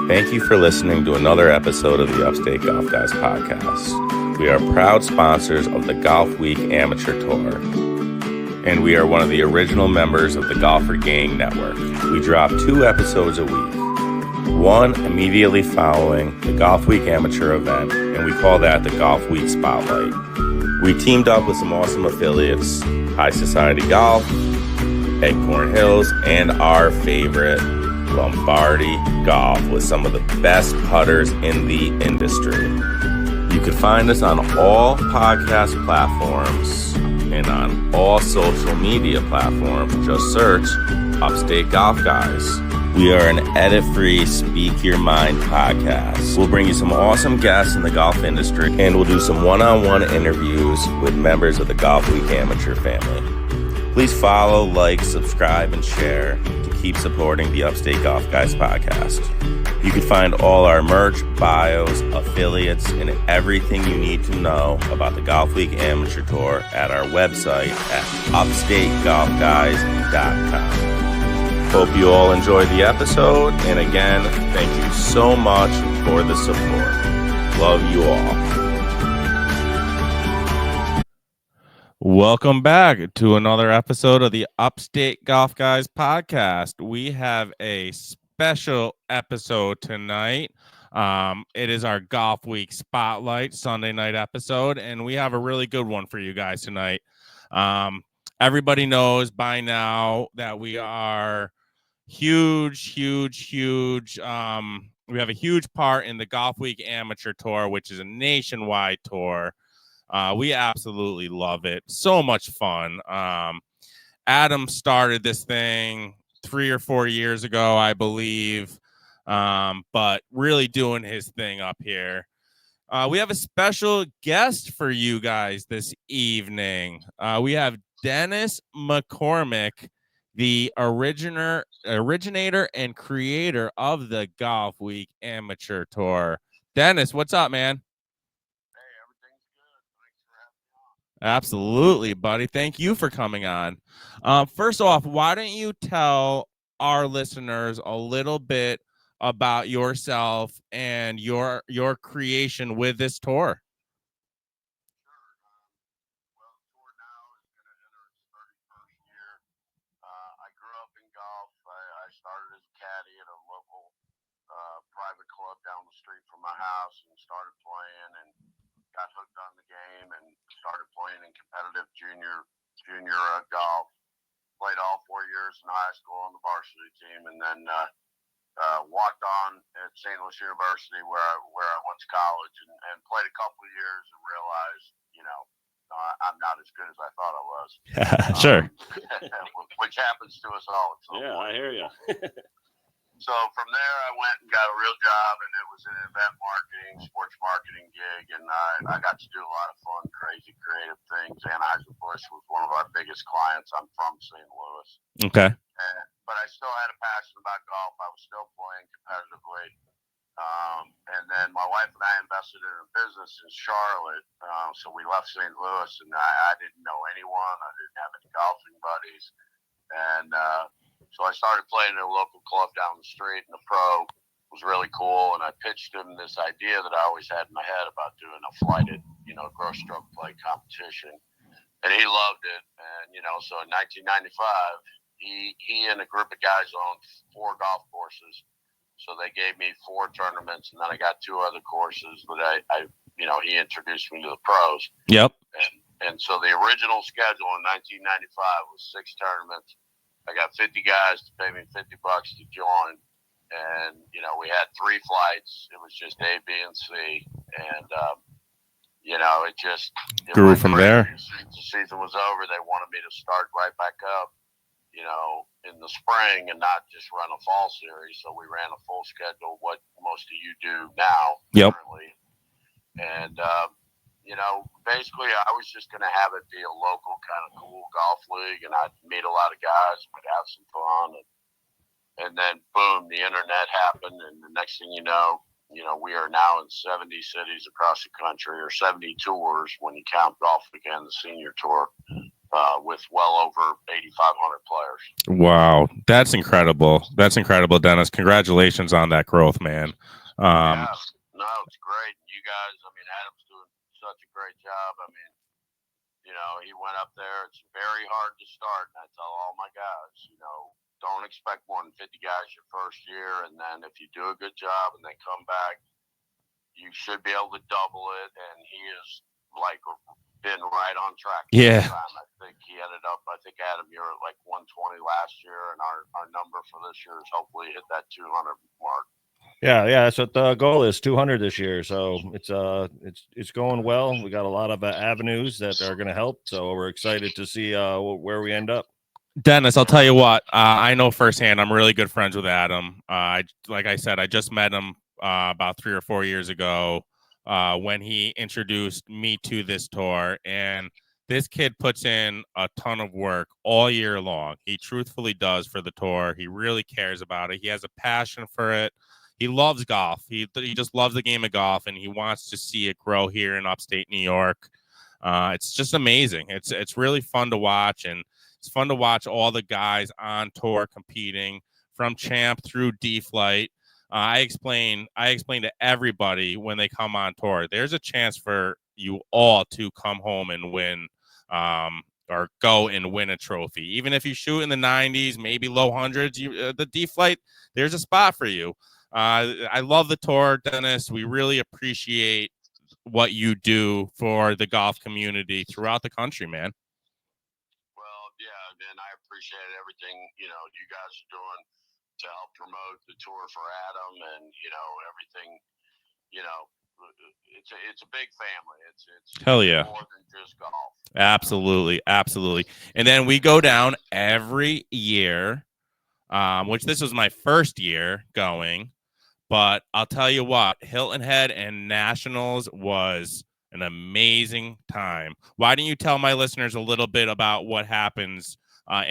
Thank you for listening to another episode of the Upstate Golf Guys podcast. We are proud sponsors of the GOLFWEEK Amateur Tour, and we are one of the original members of the Golfer Gang Network. We drop 2 episodes a week, one immediately following the GOLFWEEK Amateur event, and we call that the GOLFWEEK Spotlight. We teamed up with some awesome affiliates, High Society Golf, Acorn Hills, and our favorite, Lombardi Golf, with some of the best putters in the industry. You can find us on all podcast platforms and on all social media platforms. Just search Upstate Golf Guys. We are an edit-free, speak your mind podcast. We'll bring you some awesome guests in the golf industry, and we'll do some one-on-one interviews with members of the GOLFWEEK Amateur family. Please follow, like, subscribe, and share to keep supporting the Upstate Golf Guys podcast. You can find all our merch, bios, affiliates, and everything you need to know about the GOLFWEEK Amateur Tour at our website at upstategolfguys.com. Hope you all enjoyed the episode, and again, thank you so much for the support. Love you all. Welcome back to another episode of the Upstate Golf Guys podcast. We have a special episode tonight. It is our GOLFWEEK Spotlight Sunday night episode, and we have a really good one for you guys tonight. Everybody knows by now that we are huge. We have a huge part in the GOLFWEEK Amateur Tour, which is a nationwide tour. We absolutely love it. So much fun. Adam started this thing 3 or 4 years ago, I believe, but really doing his thing up here. We have a special guest for you guys this evening. We have Dennis McCormack, the originator and creator of the GOLFWEEK Amateur Tour. Dennis, what's up, man? Absolutely, buddy. Thank you for coming on. First off, why don't you tell our listeners a little bit about yourself and your creation with this tour? Well, the tour now is going to enter its 31st year. I grew up in golf. I started as a caddy at a local private club down the street from my house and started playing and got hooked on the game and started playing in competitive junior golf. Played all 4 years in high school on the varsity team, and then walked on at St. Louis University where I went to college and played a couple of years and realized, I'm not as good as I thought I was. Sure. Which happens to us all. Yeah, I hear you. So from there, I went and got a real job, and it was an event marketing, sports marketing gig, and I got to do a lot of fun, crazy, creative things. Anheuser-Busch was one of our biggest clients. I'm from St. Louis. Okay. But I still had a passion about golf. I was still playing competitively. And then my wife and I invested in a business in Charlotte. So we left St. Louis, and I didn't know anyone. I didn't have any golfing buddies. And so I started playing at a local club down the street, and the pro was really cool. And I pitched him this idea that I always had in my head about doing a flighted, gross stroke play competition. And he loved it. And, so in 1995, he and a group of guys owned 4 golf courses. So they gave me 4 tournaments, and then I got 2 other courses that he introduced me to the pros. Yep. And so the original schedule in 1995 was 6 tournaments. I got 50 guys to pay me $50 to join. And, we had 3 flights. It was just A, B, and C. And, it grew from crazy. there. The season was over. They wanted me to start right back up, in the spring and not just run a fall series. So we ran a full schedule, what most of you do now. Yep. Currently. And, basically I was just going to have it be a local kind of cool golf league, and I'd meet a lot of guys, we'd have some fun. And then boom, the internet happened. And the next thing you know, we are now in 70 cities across the country, or 70 tours when you count GOLFWEEK and the senior tour. with well over 8,500 players. Wow, that's incredible. That's incredible, Dennis. Congratulations on that growth, man. Yeah, no, it's great. You guys, I mean, Adam's doing such a great job. I mean, he went up there. It's very hard to start. And I tell all my guys, don't expect more than 50 guys your first year. And then if you do a good job and they come back, you should be able to double it. And he has been right on track. Yeah. I think he ended up, Adam, you were at like 120 last year. And our number for this year is hopefully hit that 200 mark. Yeah, that's what the goal is, 200 this year. So it's going well. We got a lot of avenues that are going to help. So we're excited to see where we end up. Dennis, I'll tell you what. I know firsthand. I'm really good friends with Adam. Like I said, I just met him about 3 or 4 years ago when he introduced me to this tour, and this kid puts in a ton of work all year long. He truthfully does for the tour. He really cares about it. He has a passion for it. He loves golf. He just loves the game of golf, and he wants to see it grow here in upstate New York. It's just amazing. It's really fun to watch, and it's fun to watch all the guys on tour competing from champ through D-Flight. I explain to everybody when they come on tour, there's a chance for you all to come home and win or go and win a trophy. Even if you shoot in the 90s, maybe low hundreds, the D-Flight, there's a spot for you. I love the tour, Dennis. We really appreciate what you do for the golf community throughout the country, man. Well, yeah, and I appreciate everything, you guys are doing to help promote the tour for Adam and, everything, it's a big family. It's hell yeah. More than just golf. Absolutely. Absolutely. And then we go down every year, which this was my first year going. But I'll tell you what, Hilton Head and Nationals was an amazing time. Why don't you tell my listeners a little bit about what happens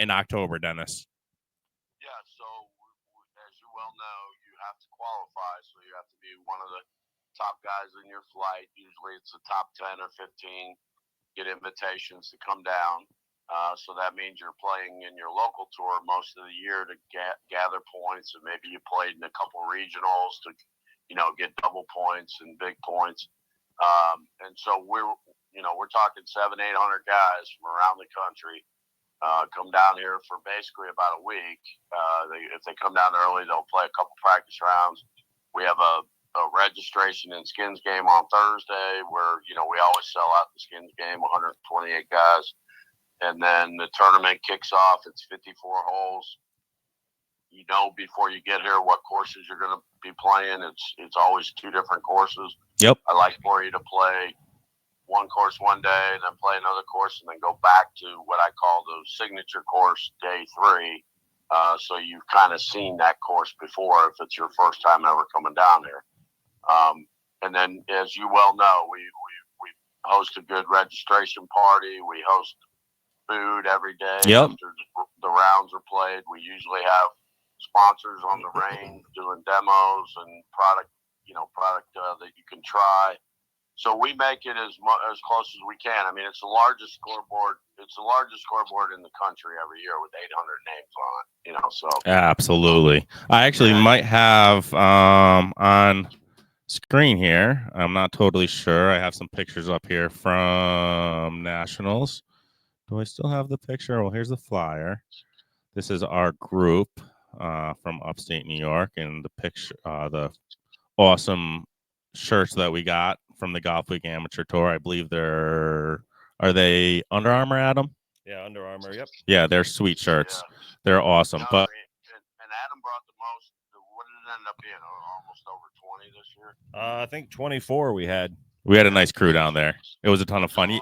in October, Dennis? Yeah, so as you well know, you have to qualify. So you have to be one of the top guys in your flight. Usually it's the top 10 or 15 get invitations to come down. So that means you're playing in your local tour most of the year to gather points, and maybe you played in a couple regionals to, get double points and big points. And so we're talking 700-800 guys from around the country come down here for basically about a week. If they come down early, they'll play a couple practice rounds. We have a registration and skins game on Thursday where, we always sell out the skins game, 128 guys. And then the tournament kicks off. It's 54 holes. Before you get here what courses you're going to be playing. It's always 2 different courses. Yep. I like for you to play one course one day, and then play another course, and then go back to what I call the signature course, day 3. So you've kind of seen that course before if it's your first time ever coming down here. And then, as you well know, we host a good registration party. We host food every day. Yep. After the rounds are played, we usually have sponsors on the range doing demos and product that you can try. So we make it as close as we can. I mean, it's the largest scoreboard. It's the largest scoreboard in the country every year with 800 names on it. So absolutely. I actually might have on screen here. I'm not totally sure. I have some pictures up here from Nationals. Do I still have the picture? Well, here's the flyer. This is our group from upstate New York, and the picture, the awesome shirts that we got from the GOLFWEEK Amateur Tour. I believe are they Under Armour, Adam? Yeah, Under Armour. Yep. Yeah, they're sweet shirts. Yeah. They're awesome. and Adam brought the most. What did it end up being? Almost over 20 this year. I think 24 we had. We had a nice crew down there. It was a ton of fun. Awesome.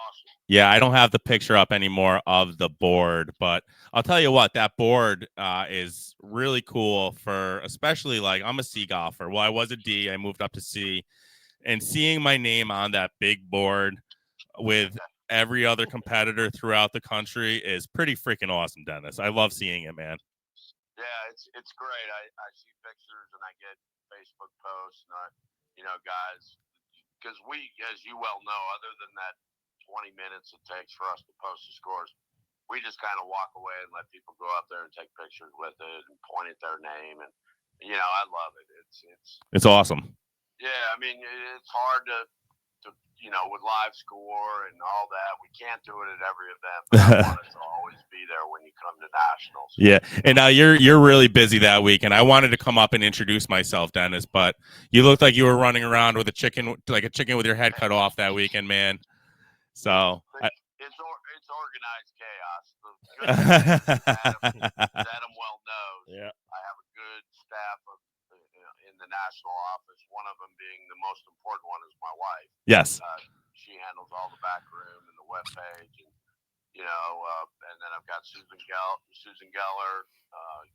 Yeah, I don't have the picture up anymore of the board, but I'll tell you what, that board is really cool for, especially like I'm a C golfer. Well, I was a D. I moved up to C, and seeing my name on that big board with every other competitor throughout the country is pretty freaking awesome, Dennis. I love seeing it, man. Yeah, it's great. I see pictures and I get Facebook posts, and guys, because we, as you well know, other than that 20 minutes it takes for us to post the scores, we just kind of walk away and let people go up there and take pictures with it and point at their name. And, I love it. It's awesome. Yeah. I mean, it's hard to with live score and all that. We can't do it at every event, but I want it to always be there when you come to nationals. Yeah. And now you're really busy that week, and I wanted to come up and introduce myself, Dennis, but you looked like you were running around with a chicken with your head cut off that weekend, man. So it's organized chaos. The good thing is Adam well knows. Yeah. I have a good staff in the national office. One of them being the most important one is my wife. Yes. She handles all the back room and the web page, and and then I've got Susan Geller,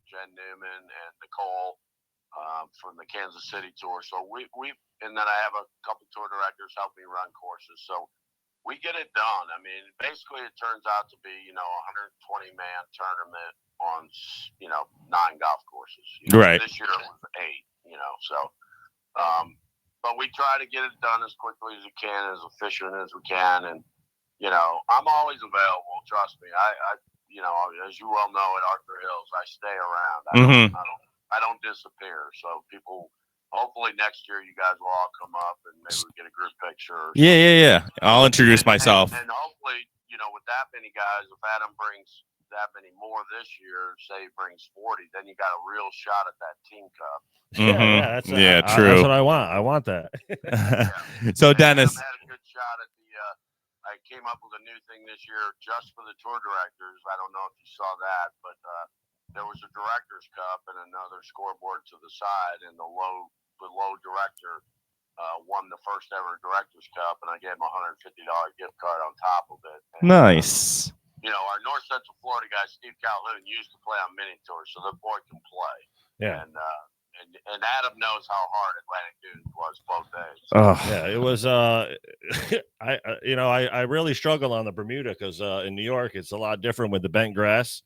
Jen Newman, and Nicole from the Kansas City tour. So and then I have a couple tour directors help me run courses. So we get it done. I mean, basically it turns out to be, 120-man tournament on, 9 golf courses. Right. This year it was 8, so, but we try to get it done as quickly as we can, as efficient as we can. And, I'm always available. Trust me. I as you well know, at Arthur Hills, I stay around. I don't disappear. So hopefully next year you guys will all come up and maybe we get a group picture. Yeah. I'll introduce myself. And hopefully, with that many guys, if Adam brings that many more this year, say he brings 40, then you got a real shot at that team cup. Mm-hmm. That's True. what I want. I want that. So Dennis, Adam had a good shot at I came up with a new thing this year just for the tour directors. I don't know if you saw that, but there was a director's cup and another scoreboard to the side, and the low director won the first ever director's cup, and I gave him a $150 gift card on top of it. And, nice. Our North Central Florida guy Steve Calhoun used to play on mini tours, so the boy can play. Yeah. And Adam knows how hard Atlantic Dunes was both days. Oh yeah, it was. I really struggle on the Bermuda because in New York it's a lot different with the bent grass.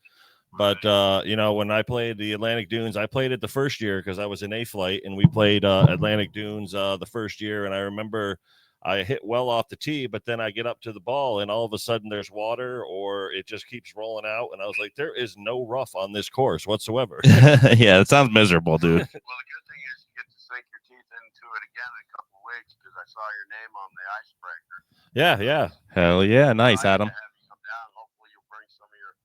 But when I played the Atlantic Dunes, I played it the first year because I was in A flight, and we played Atlantic Dunes the first year. And I remember I hit well off the tee, but then I get up to the ball, and all of a sudden there's water, or it just keeps rolling out. And I was like, there is no rough on this course whatsoever. Yeah, it sounds miserable, dude. Well, the good thing is you get to sink your teeth into it again in a couple of weeks because I saw your name on the icebreaker. Yeah. Hell yeah, nice, Adam. Have you come down. Hopefully, you'll bring some of your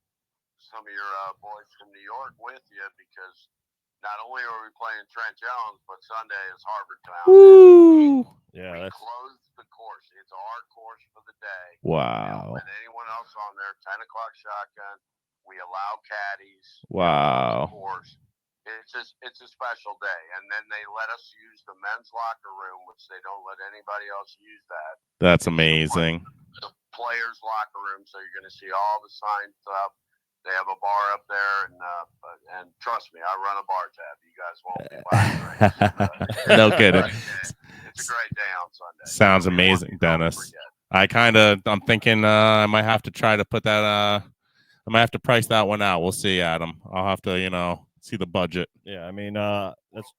boys from New York with you, because not only are we playing Trent Jones, but Sunday is Harvard Town. Woo! We close the course. It's our course for the day. Wow. We don't let anyone else on there. 10 o'clock shotgun. We allow caddies. Wow. Course. It's a special day. And then they let us use the men's locker room, which they don't let anybody else use that. That's amazing. The players' locker room, so you're going to see all the signs up. They have a bar up there, and trust me, I run a bar tab. You guys won't be buying. No kidding. It's a great day on Sunday. Sounds amazing, Dennis. I'm thinking I might have to try to put that. I might have to price that one out. We'll see, Adam. I'll have to, see the budget. Yeah, I mean, let's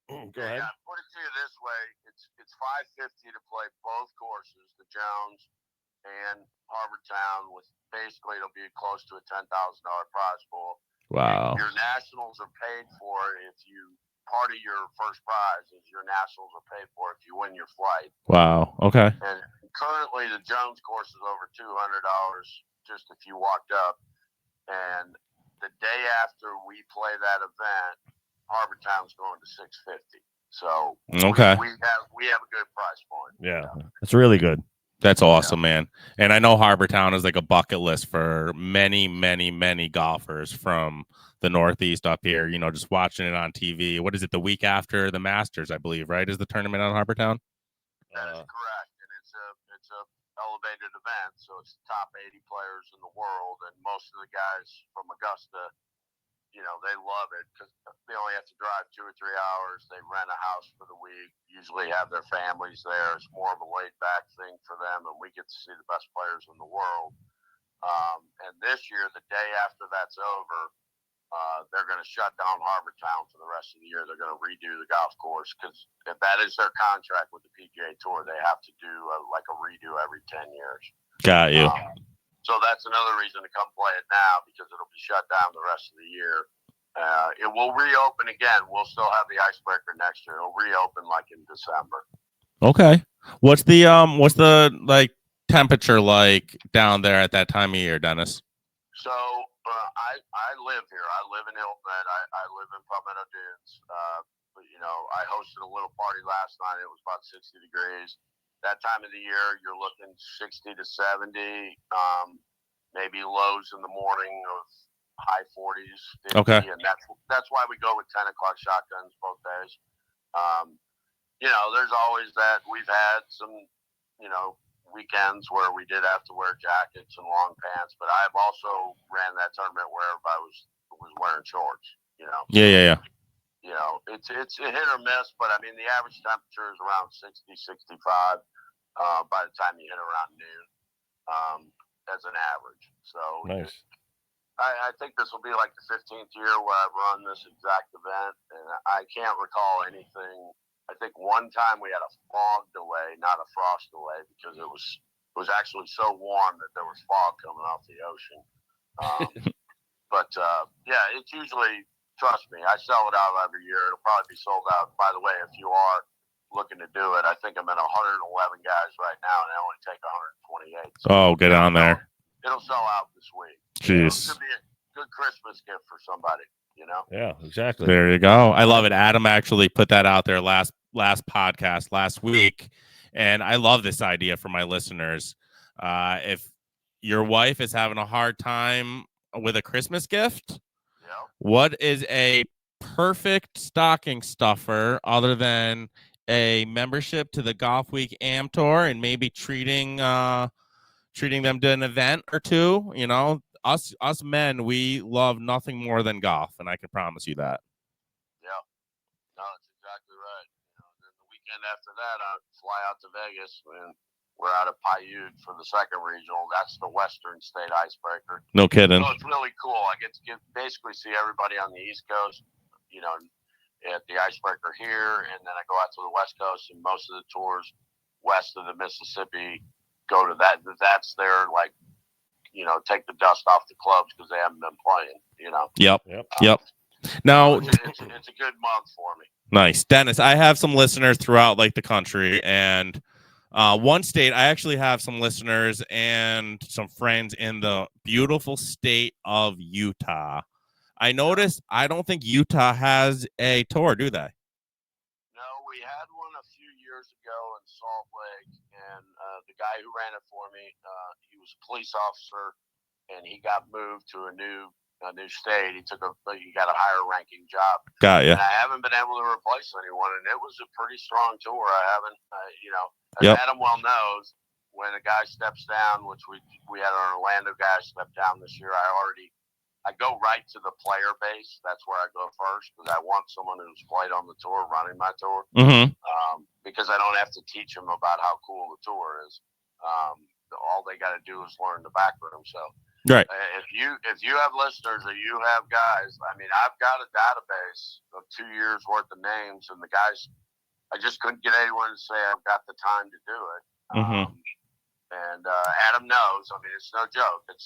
go ahead. Yeah, put it to you this way: it's $550 to play both courses, the Jones and Harvard Town. With basically, it'll be close to a $10,000 prize pool. Wow. Your nationals are paid for if you. Part of your first prize is your nationals are paid for if you win your flight. Wow. Okay. And currently, the Jones course is over $200 just if you walked up. And the day after we play that event, Harvard Town's going to $650. So okay, we have a good price point. Yeah, it's really good. That's awesome, man. And I know Harbour Town is like a bucket list for many, many, many golfers from the Northeast up here, just watching it on TV. What is it, the week after the Masters, I believe, right? Is the tournament on Harbour Town? That is correct. And it's a elevated event, so it's the top 80 players in the world, and most of the guys from Augusta, they love it because they only have to drive 2 or 3 hours. They rent a house for the week, usually have their families there. It's more of a laid-back thing for them, and we get to see the best players in the world. And this year, the day after that's over, they're going to shut down Harbour Town for the rest of the year. They're going to redo the golf course because if that is their contract with the PGA Tour, they have to do a redo every 10 years. Got you. So that's another reason to come play it now, because it'll be shut down the rest of the year. It will reopen again. We'll still have the icebreaker next year. It'll reopen like in December. Okay. What's the like temperature like down there at that time of year, Dennis? So I live here. I live in Hilton Head. I live in Palmetto Dunes. But, I hosted a little party last night. It was about 60 degrees. That time of the year, you're looking 60 to 70, maybe lows in the morning of high 40s, 50, Okay. And that's why we go with 10 o'clock shotguns both days. There's always that. We've had some, weekends where we did have to wear jackets and long pants, but I've also ran that tournament where everybody was wearing shorts. Yeah. It's a hit or miss, but I mean the average temperature is around 60, 65 by the time you hit around noon as an average. So Nice. I think this will be like the 15th year where I've run this exact event, and I can't recall anything. I think one time we had a fog delay, not a frost delay, because it was actually so warm that there was fog coming off the ocean. But it's usually, trust me, I sell it out every year. It'll probably be sold out. By the way, if you are looking to do it, I think I'm at 111 guys right now, and I only take 128. So Oh, get on there. It'll sell out this week. Jeez. It could be a good Christmas gift for somebody, Yeah, exactly. There you go. I love it. Adam actually put that out there last podcast last week, and I love this idea for my listeners. If your wife is having a hard time with a Christmas gift, what is a perfect stocking stuffer other than a membership to the GOLFWEEK Am Tour and maybe treating them to an event or two? Us men, we love nothing more than golf, and I can promise you that. Yeah, no, that's exactly right. Then the weekend after that, I fly out to Vegas, and we're out of Paiute for the second regional. That's the Western State Icebreaker. No kidding. So it's really cool. I get to basically see everybody on the East Coast, at the Icebreaker here, and then I go out to the West Coast, and most of the tours west of the Mississippi go to that. That's their, like, take the dust off the clubs because they haven't been playing, Yep. Now, it's a good month for me. Nice. Dennis, I have some listeners throughout like the country, and one state, I actually have some listeners and some friends in the beautiful state of Utah. I noticed I don't think Utah has a tour, do they? No, we had one a few years ago in Salt Lake, and the guy who ran it for me, he was a police officer, and he got moved to a new state. He got a higher ranking job. Got you. And I haven't been able to replace anyone, and it was a pretty strong tour. I haven't, as Adam well knows, when a guy steps down, which we had an Orlando guy step down this year, I go right to the player base. That's where I go first, because I want someone who's played on the tour running my tour. Mm-hmm. Because I don't have to teach them about how cool the tour is. All they got to do is learn the back room. So, right. If you have listeners or you have guys, I mean, I've got a database of 2 years worth of names, and the guys, I just couldn't get anyone to say I've got the time to do it. Mm-hmm. And Adam knows. I mean, it's no joke. It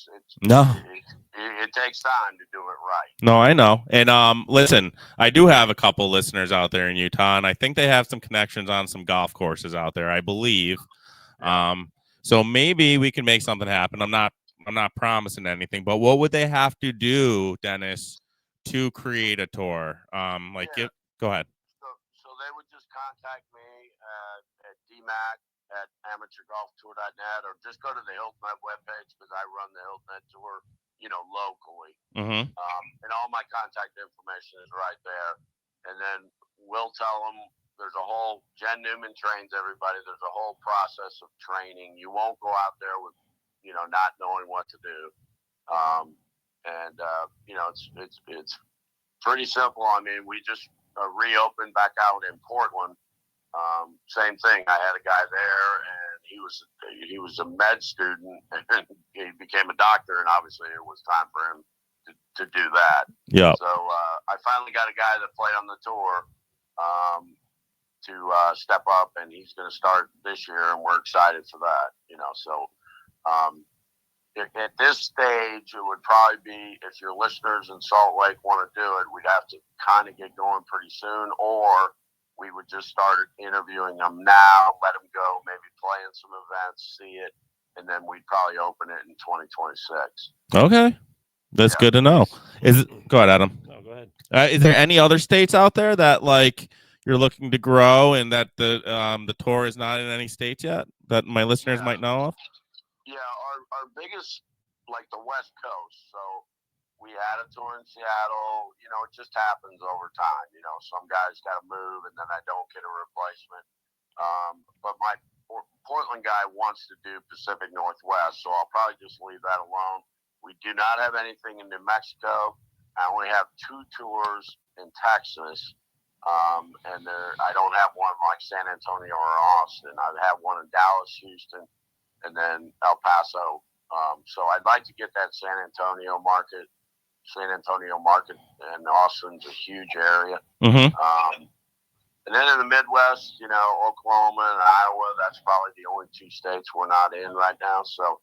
takes time to do it right. No, I know. And listen, I do have a couple listeners out there in Utah, and I think they have some connections on some golf courses out there, I believe. So maybe we can make something happen. I'm not promising anything, but what would they have to do, Dennis, to create a tour? Go ahead. So they would just contact me at DMAC at amateurgolftour.net, or just go to the Hilton Head webpage, because I run the Hilton Head tour, locally. Mm-hmm. And all my contact information is right there. And then we'll tell them there's a whole, Jen Newman trains everybody. There's a whole process of training. You won't go out there with, not knowing what to do. It's pretty simple. I mean, we just reopened back out in Portland. Same thing. I had a guy there, and he was a med student, and he became a doctor, and obviously it was time for him to do that. Yeah. So I finally got a guy that played on the tour to step up, and he's going to start this year, and we're excited for that. So at this stage, it would probably be, if your listeners in Salt Lake want to do it, we'd have to kind of get going pretty soon, or we would just start interviewing them now, let them go, maybe play in some events, see it, and then we'd probably open it in 2026. Okay. That's good to know. Go ahead, Adam. No, go ahead. Is there any other states out there that like you're looking to grow and that the tour is not in any states yet that my listeners might know of? Yeah, our biggest, like the West Coast. So we had a tour in Seattle. You know, it just happens over time. You know, some guys got to move, and then I don't get a replacement. But my Portland guy wants to do Pacific Northwest, so I'll probably just leave that alone. We do not have anything in New Mexico. I only have 2 tours in Texas. And I don't have one like San Antonio or Austin. I have one in Dallas, Houston, and then El Paso. So I'd like to get that San Antonio market, and Austin's a huge area. Mm-hmm. And then in the Midwest, you know, Oklahoma and Iowa, that's probably the only 2 states we're not in right now. So,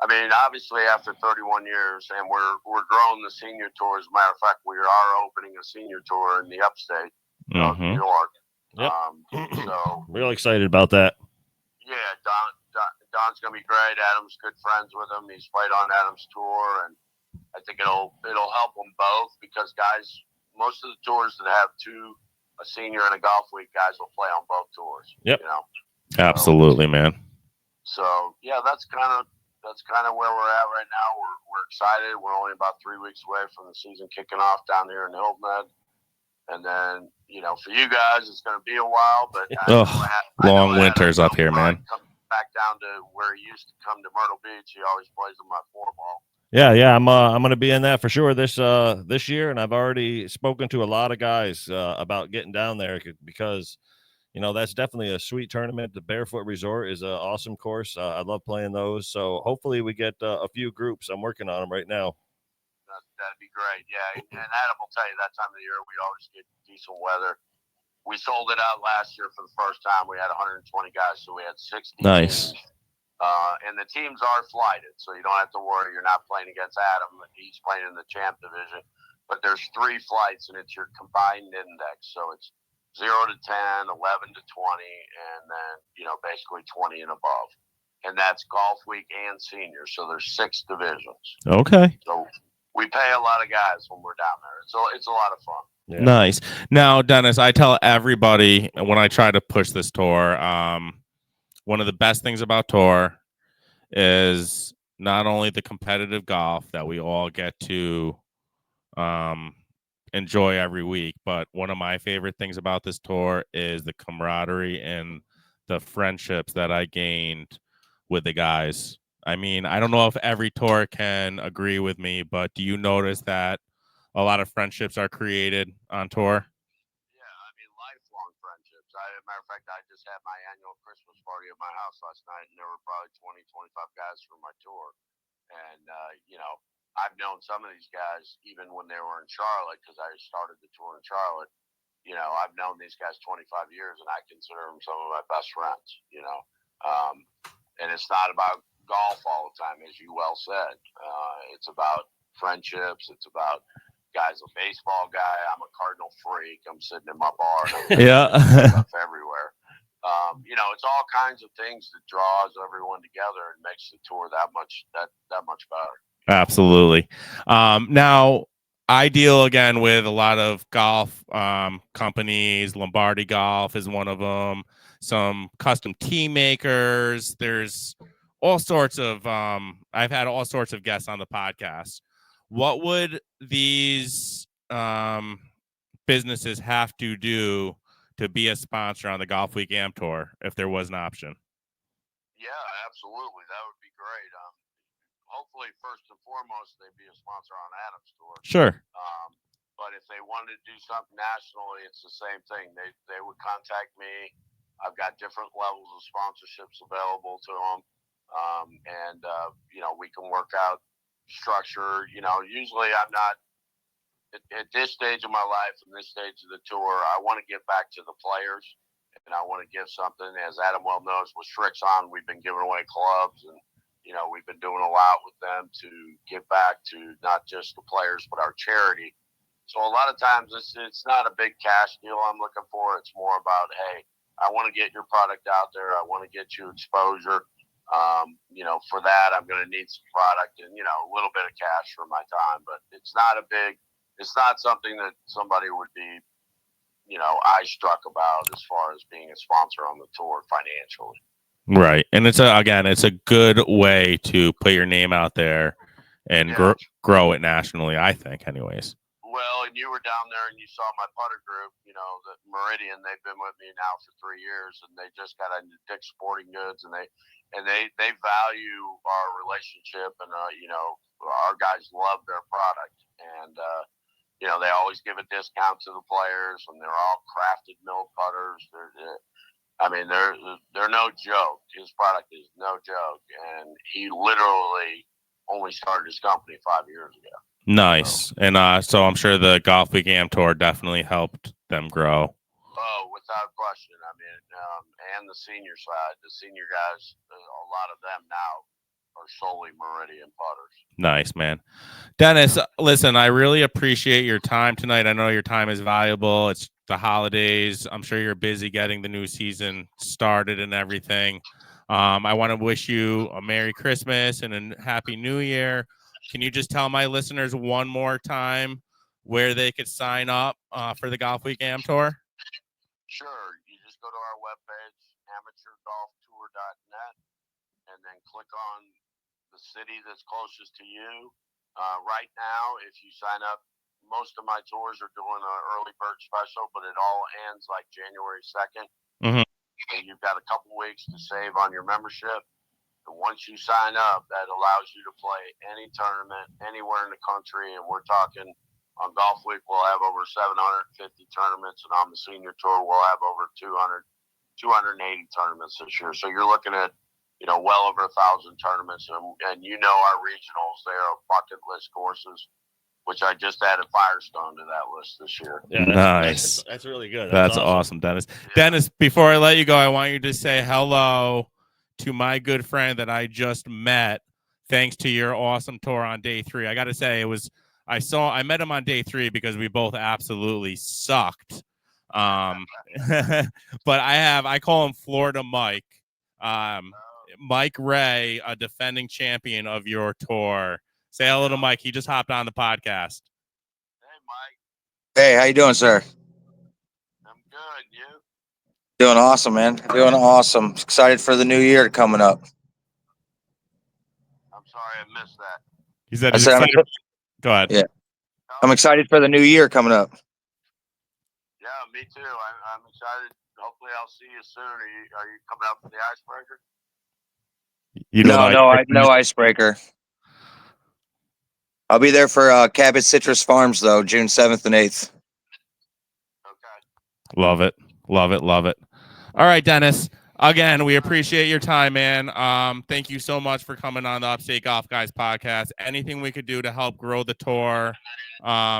I mean, obviously after 31 years, and we're growing the senior tour. As a matter of fact, we are opening a senior tour in the Upstate of New York. Yep. So real excited about that. Yeah, Don's gonna be great. Adam's good friends with him. He's played on Adam's tour, and I think it'll help them both because guys, most of the tours that have a senior and a golf week, guys will play on both tours. Yep. You know. Absolutely, man. So yeah, that's kind of where we're at right now. We're excited. We're only about 3 weeks away from the season kicking off down here in Hilton Head. And then, you know, for you guys, it's going to be a while, but long winters up here, man. Come back down to where he used to come to Myrtle Beach. He always plays on my 4-ball. Yeah, I'm going to be in that for sure this year, and I've already spoken to a lot of guys about getting down there because, you know, that's definitely a sweet tournament. The Barefoot Resort is an awesome course. I love playing those, so hopefully we get a few groups. I'm working on them right now. That'd be great. Yeah, and Adam will tell you that time of the year we always get decent weather. We sold it out last year for the first time. We had 120 guys, so we had 60 Nice. teams. And the teams are flighted, so you don't have to worry. You're not playing against Adam. He's playing in the champ division. But there's 3 flights, and it's your combined index. So it's 0 to 10, 11 to 20, and then, you know, basically 20 and above. And that's Golf Week and senior. So there's 6 divisions. Okay. So we pay a lot of guys when we're down there. So it's a lot of fun. Yeah. Nice. Now, Dennis, I tell everybody when I try to push this tour, one of the best things about tour is not only the competitive golf that we all get to enjoy every week, but one of my favorite things about this tour is the camaraderie and the friendships that I gained with the guys. I mean, I don't know if every tour can agree with me, but do you notice that a lot of friendships are created on tour? Yeah, I mean, lifelong friendships. As a matter of fact, I just had my annual Christmas party at my house last night, and there were probably 20, 25 guys from my tour. And, you know, I've known some of these guys even when they were in Charlotte because I started the tour in Charlotte. You know, I've known these guys 25 years, and I consider them some of my best friends, you know. And it's not about golf all the time, as you well said. It's about friendships. It's about guy's a baseball guy. I'm a Cardinal freak. I'm sitting in my bar. Yeah. Stuff everywhere. You know, it's all kinds of things that draws everyone together and makes the tour that much better. Absolutely. Now, I deal again with a lot of golf companies. Lombardi Golf is one of them. Some custom tee makers. There's all sorts of I've had all sorts of guests on the podcast. What would these businesses have to do to be a sponsor on the Golf Week Am Tour if there was an option? Yeah, absolutely. That would be great. Hopefully, first and foremost, they'd be a sponsor on Adam's tour. Sure. But if they wanted to do something nationally, it's the same thing. They would contact me. I've got different levels of sponsorships available to them. You know, we can work out structure. You know, usually I'm not at this stage of my life and this stage of the tour. I want to give back to the players, and I want to give something. As Adam well knows, with Strix on, we've been giving away clubs, and we've been doing a lot with them to give back to not just the players, but our charity. So a lot of times it's not a big cash deal I'm looking for. It's more about, hey, I want to get your product out there. I want to get you exposure. For that, I'm going to need some product and, a little bit of cash for my time. But it's not something that somebody would be, eye struck about as far as being a sponsor on the tour financially. Right. And it's a good way to put your name out there and grow it nationally, I think, anyways. Well, and you were down there and you saw my putter group, the Meridian. They've been with me now for 3 years, and they just got into Dick's Sporting Goods, and they value our relationship, and our guys love their product, and they always give a discount to the players, and they're all crafted mill putters. They're no joke. His product is no joke, and he literally only started his company 5 years ago. Nice. And so I'm sure the GOLFWEEK Am Tour definitely helped them grow. Oh, without question. And the senior side, the senior guys, a lot of them now are solely Meridian putters. Nice, man. Dennis, listen, I really appreciate your time tonight. I know your time is valuable. It's the holidays. I'm sure you're busy getting the new season started and everything. I want to wish you a Merry Christmas and a Happy New Year. Can you just tell my listeners one more time where they could sign up for the GOLFWEEK Am Tour? Sure. You just go to our webpage, amateurgolftour.net, and then click on the city that's closest to you. Right now, if you sign up, most of my tours are doing an early bird special, but it all ends like January 2nd. Mm-hmm. And you've got a couple weeks to save on your membership. And once you sign up, that allows you to play any tournament anywhere in the country. And we're talking on GOLFWEEK, we'll have over 750 tournaments, and on the senior tour, we'll have over 280 tournaments this year. So you're looking at, well over 1,000 tournaments. And our regionals, they are bucket list courses, which I just added Firestone to that list this year. Yeah, nice. That's really good. That's awesome, Dennis. Yeah. Dennis, before I let you go, I want you to say hello to my good friend that I just met thanks to your awesome tour on day 3. I got to say, I met him on day 3 because we both absolutely sucked. But I call him Florida Mike. Mike Ray, a defending champion of your tour. Say hello to Mike. He just hopped on the podcast. Hey, Mike. Hey, how you doing, sir? I'm good. You? Doing awesome, man. Doing awesome. Excited for the new year coming up. I'm sorry I missed that. He said he's excited. Go ahead. Yeah. I'm excited for the new year coming up. Yeah, me too. I'm excited. Hopefully I'll see you soon. Are you coming out for the icebreaker? No icebreaker. I'll be there for Cabot Citrus Farms, though, June 7th and 8th. Okay. Love it. Love it. Love it. All right, Dennis. Again, we appreciate your time, man. Thank you so much for coming on the Upstate Golf Guys podcast. Anything we could do to help grow the tour,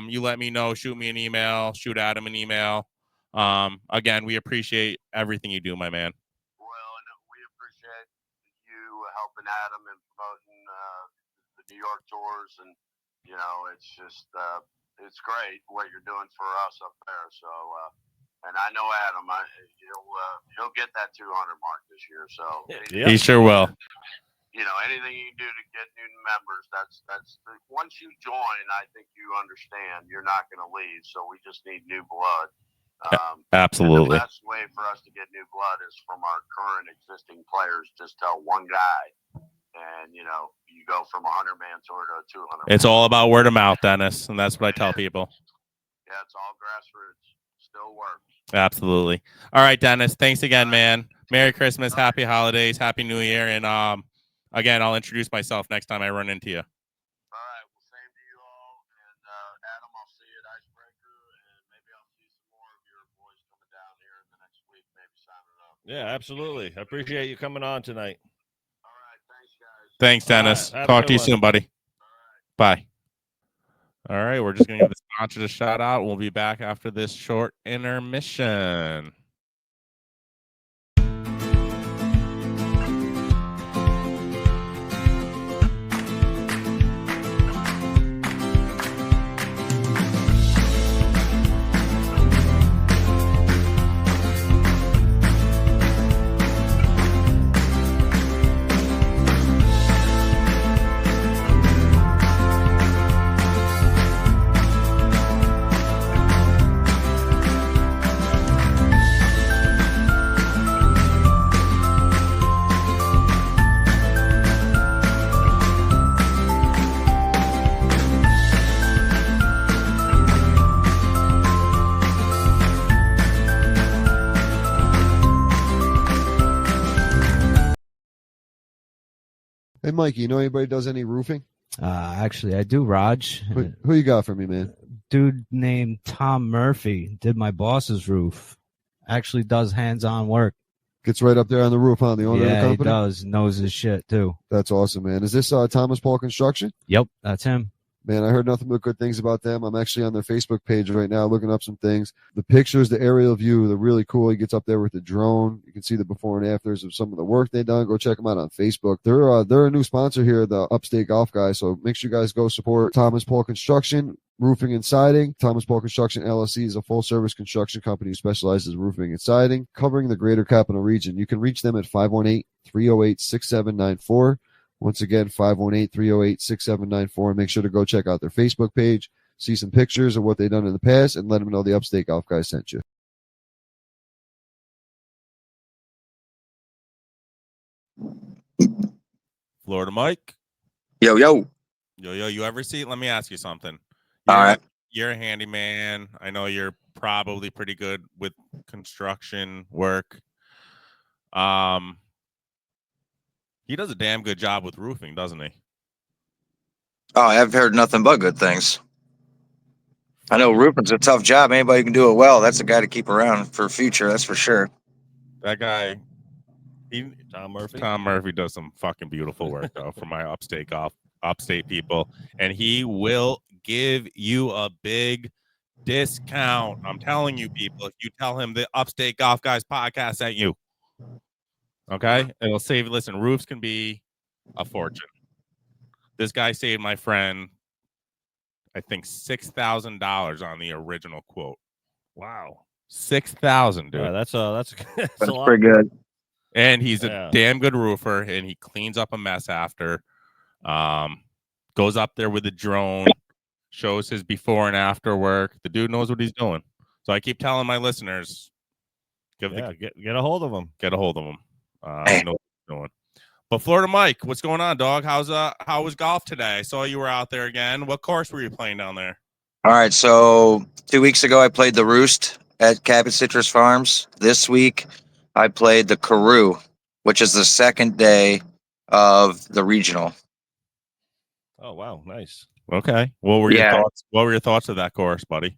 you let me know. Shoot me an email. Shoot Adam an email. Again, we appreciate everything you do, my man. Well, we appreciate you helping Adam and promoting the New York tours, and it's just it's great what you're doing for us up there. So, and I know Adam, he'll get that 200 mark this year. So he sure will. Anything you can do to get new members, that's once you join, I think you understand you're not going to leave. So we just need new blood. Absolutely. The best way for us to get new blood is from our current existing players. Just tell one guy, and you go from a 100-man tour to a 200. It's all about word of mouth, Dennis, and that's what I tell people. Yeah, it's all grassroots. Still works. Absolutely. All right, Dennis. Thanks again, man. Merry Christmas, Happy Holidays, Happy New Year, and again, I'll introduce myself next time I run into you. All right. Well, same to you all, and Adam, I'll see you at Icebreaker, and maybe I'll see some more of your boys coming down here in the next week, maybe signing up. Yeah, absolutely. I appreciate you coming on tonight. All right. Thanks, guys. Thanks, Dennis. Right, talk to you soon, buddy. All right. Bye. All right, we're just going to give the sponsor a shout out. We'll be back after this short intermission. Hey, Mikey, you know anybody does any roofing? Actually, I do, Raj. Who you got for me, man? Dude named Tom Murphy did my boss's roof. Actually does hands-on work. Gets right up there on the roof, huh? The owner of the Yeah, he company? does. Knows his shit, too. That's awesome, man. Is this Thomas Paul Construction? Yep, that's him. Man, I heard nothing but good things about them. I'm actually on their Facebook page right now looking up some things. The pictures, the aerial view, they're really cool. He gets up there with the drone. You can see the before and afters of some of the work they've done. Go check them out on Facebook. They're a new sponsor here, the Upstate Golf Guys. So make sure you guys go support Thomas Paul Construction, Roofing and Siding. Thomas Paul Construction LLC is a full-service construction company who specializes in roofing and siding, covering the greater capital region. You can reach them at 518-308-6794. Once again, 518-308-6794. And make sure to go check out their Facebook page, see some pictures of what they've done in the past, and let them know the Upstate Golf Guys sent you. Florida Mike. Yo, yo. Yo, you ever see? Let me ask you something. All right. You're a handyman. I know you're probably pretty good with construction work. He does a damn good job with roofing, doesn't he? Oh, I've heard nothing but good things. I know roofing's a tough job. Anybody can do it well. That's a guy to keep around for future. That's for sure. That guy, Tom Murphy. Tom Murphy does some fucking beautiful work though for my upstate people, and he will give you a big discount. I'm telling you, people, if you tell him the Upstate Golf Guys podcast sent you, okay, it'll save you. Listen, roofs can be a fortune. This guy saved my friend, I think, $6,000 on the original quote. Wow, 6,000, dude. Yeah, that's a That's lot. pretty good. And he's a damn good roofer, and he cleans up a mess after. Goes up there with a drone, shows his before and after work. The dude knows what he's doing. So I keep telling my listeners, Get a hold of him. Get a hold of him. I know what he's doing. But Florida Mike, what's going on, dog? How was golf today? I saw you were out there again. What course were you playing down there? All right. So 2 weeks ago, I played the Roost at Cabot Citrus Farms. This week, I played the Carew, which is the second day of the regional. Oh wow, nice. Okay. What were your thoughts? What were your thoughts of that course, buddy?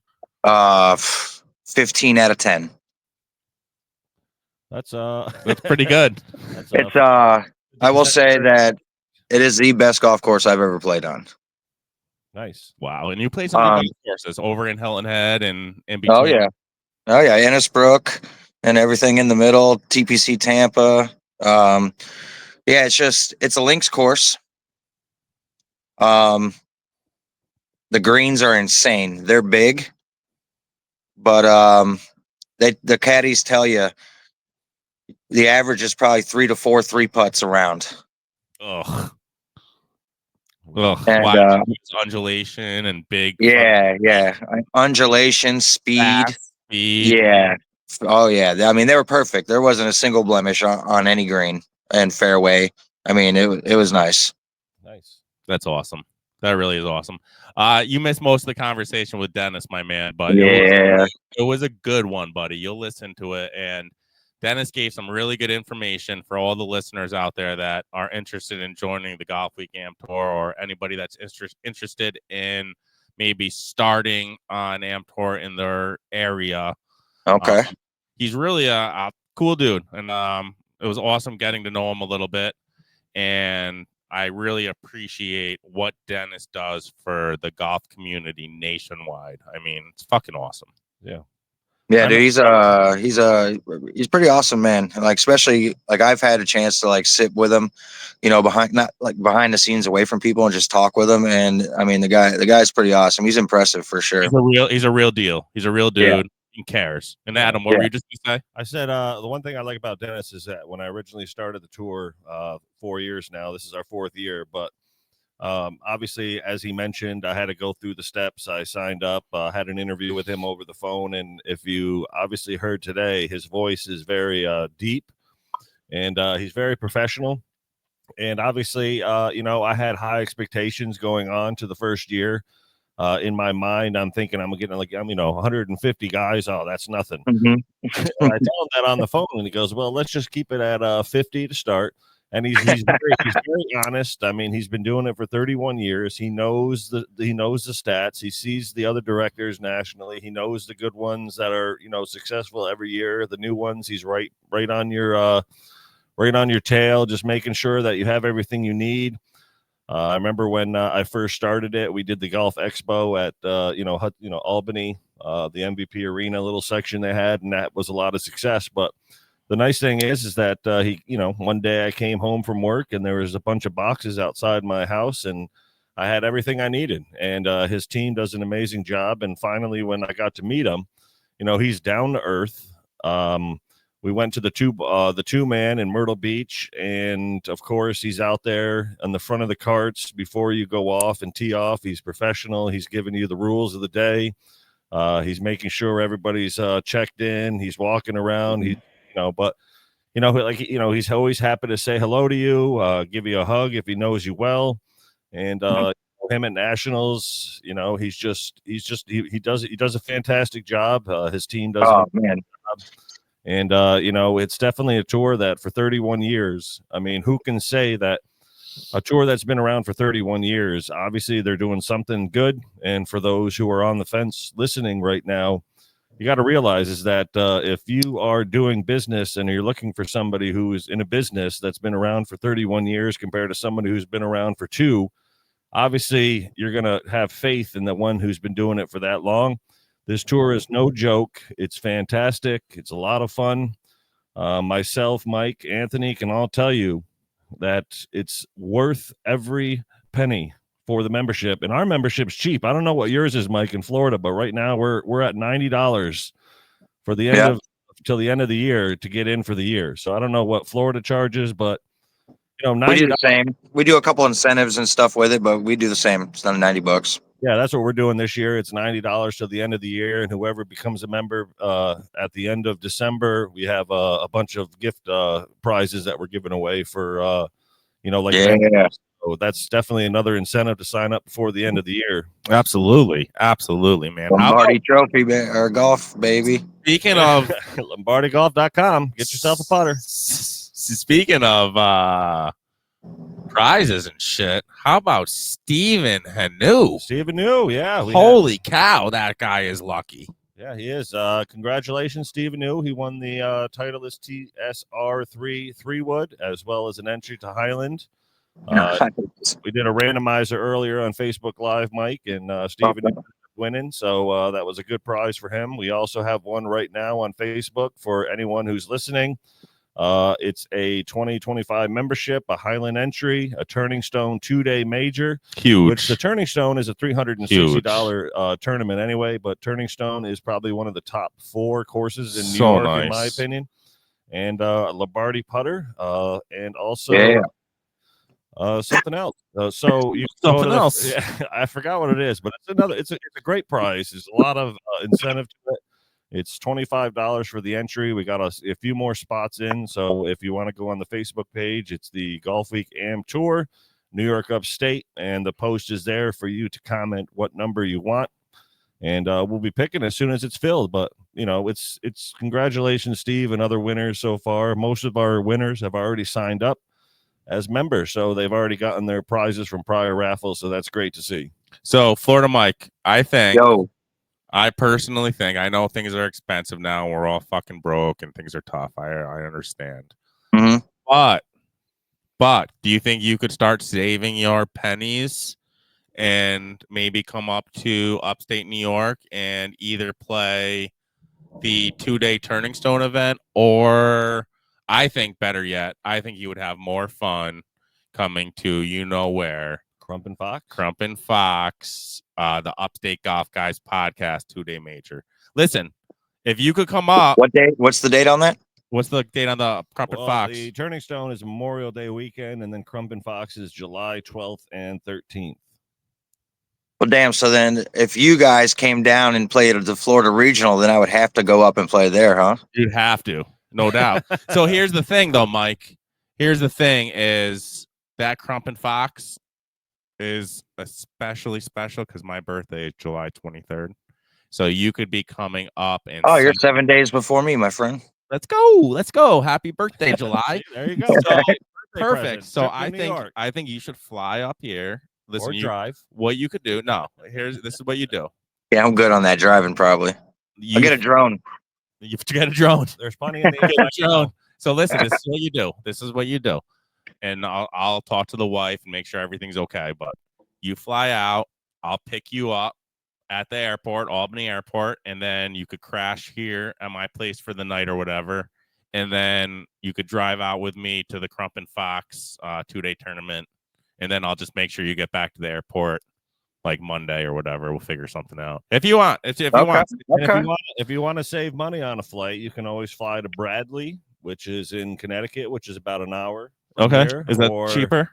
15 out of 10. That's pretty good. It's I will say that it is the best golf course I've ever played on. Nice. Wow. And you played some good golf courses over in Hilton Head and in between. Oh yeah, Innisbrook and everything in the middle. TPC Tampa. Yeah, it's a links course. The greens are insane. They're big, but the caddies tell you the average is probably 3 to 4 3-putts around. Ugh. And, wow. Undulation and big. Yeah. Undulation, speed. Yeah. Oh yeah. I mean, they were perfect. There wasn't a single blemish on any green and fairway. I mean, it was nice. Nice. That's awesome. That really is awesome. You missed most of the conversation with Dennis, my man, but yeah, it was a good one, buddy. You'll listen to it. And Dennis gave some really good information for all the listeners out there that are interested in joining the Golf Week Am Tour, or anybody that's interested in maybe starting on Am Tour in their area. Okay. He's really a cool dude. And it was awesome getting to know him a little bit. And I really appreciate what Dennis does for the golf community nationwide. I mean, it's fucking awesome. Yeah. Yeah, dude, he's pretty awesome, man. Like, especially like I've had a chance to like sit with him, behind the scenes away from people and just talk with him. And I mean, the guy's pretty awesome. He's impressive for sure. He's a real deal. He's a real dude. Yeah. He cares. And Adam, what were you just gonna say? I said the one thing I like about Dennis is that when I originally started the tour 4 years now, this is our 4th year, but obviously, as he mentioned, I had to go through the steps. I signed up, had an interview with him over the phone. And if you obviously heard today, his voice is very deep and he's very professional. And obviously, I had high expectations going on to the first year. In my mind, I'm thinking I'm getting 150 guys. Oh, that's nothing. Mm-hmm. I tell him that on the phone and he goes, well, let's just keep it at 50 to start. And he's very honest. I mean, he's been doing it for 31 years. He knows the stats. He sees the other directors nationally. He knows the good ones that are, you know, successful every year. The new ones, he's right on your tail, just making sure that you have everything you need. I remember when I first started it, we did the Golf Expo at Albany, the MVP Arena little section they had, and that was a lot of success. But the nice thing is that one day I came home from work and there was a bunch of boxes outside my house and I had everything I needed. And his team does an amazing job. And finally, when I got to meet him, you know, he's down to earth. We went to the two man in Myrtle Beach, and of course he's out there on the front of the carts before you go off and tee off. He's professional. He's giving you the rules of the day. He's making sure everybody's checked in. He's walking around. He's always happy to say hello to you, give you a hug if he knows you well. And him at Nationals, you know, he does a fantastic job. His team does a job. And it's definitely a tour that for 31 years, I mean, who can say that a tour that's been around for 31 years, obviously they're doing something good. And for those who are on the fence listening right now, you got to realize is that if you are doing business and you're looking for somebody who is in a business that's been around for 31 years compared to somebody who's been around for 2, obviously you're going to have faith in the one who's been doing it for that long. This tour is no joke. It's fantastic. It's a lot of fun. Myself, Mike, Anthony can all tell you that it's worth every penny for the membership, and our membership's cheap. I don't know what yours is, Mike, in Florida, but right now we're at $90 for the end till the end of the year to get in for the year. So I don't know what Florida charges, but you know, we do the same. We do a couple incentives and stuff with it, but we do the same. It's not $90. Yeah, that's what we're doing this year. It's $90 till the end of the year, and whoever becomes a member at the end of December, we have a bunch of gift prizes that we're giving away for So that's definitely another incentive to sign up before the end of the year. Absolutely, man. Lombardi Trophy or golf, baby. Speaking of LombardiGolf.com, get yourself a putter. Speaking of prizes and shit, how about Stephen Hanu? Stephen Hanu, yeah. Holy cow, that guy is lucky. Yeah, he is. Congratulations, Stephen Hanu. He won the Titleist TSR3 3-wood, as well as an entry to Highland. We did a randomizer earlier on Facebook Live, Mike, and Stephen winning, so that was a good prize for him. We also have one right now on Facebook for anyone who's listening. It's a 2025 membership, a Highland entry, a Turning Stone 2-day major. Huge. Which the Turning Stone is a $360 tournament anyway, but Turning Stone is probably one of the top 4 courses in New York, in my opinion. And Lombardi putter, and also something else. So you something else. I forgot what it is, but it's a great prize. There's a lot of incentive to it. It's $25 for the entry. We got a few more spots in. So if you want to go on the Facebook page, it's the Golf Week Am Tour, New York Upstate, and the post is there for you to comment what number you want. And we'll be picking as soon as it's filled. But, you know, it's congratulations, Steve, and other winners so far. Most of our winners have already signed up as members, so they've already gotten their prizes from prior raffles. So that's great to see. So, Florida Mike, I personally think, I know things are expensive now. We're all fucking broke and things are tough. I understand. Mm-hmm. But do you think you could start saving your pennies and maybe come up to upstate New York and either play the 2-day Turning Stone event, or I think better yet, I think you would have more fun coming to where. Crump and Fox, the Upstate Golf Guys podcast 2-day major. Listen, if you could come up. What day? What's the date on that? What's the date on the Crump and Fox? The Turning Stone is Memorial Day weekend, and then Crump and Fox is July 12th and 13th. Well, damn. So then if you guys came down and played at the Florida Regional, then I would have to go up and play there, huh? You'd have to, no doubt. So here's the thing, though, Mike. Here's the thing is that Crump and Fox is especially special because my birthday is July 23rd. So you could be coming up and you're 7 days before me, my friend. Let's go. Happy birthday, July. There you go. So perfect. So Trip to I New think York. you should fly up here. Listen, Or drive. What you could do. No, this is what you do. Yeah, I'm good on that driving. Probably. I'll get a drone. You get a drone. There's plenty in the Get a drone. So listen, this is what you do. This is what you do. And I'll talk to the wife and make sure everything's okay. But you fly out. I'll pick you up at the airport, Albany Airport, and then you could crash here at my place for the night or whatever. And then you could drive out with me to the Crump and Fox 2-day tournament. And then I'll just make sure you get back to the airport like Monday or whatever. We'll figure something out. If you want. If you want. If you want to save money on a flight, you can always fly to Bradley, which is in Connecticut, which is about an hour. Okay. Here, is that cheaper?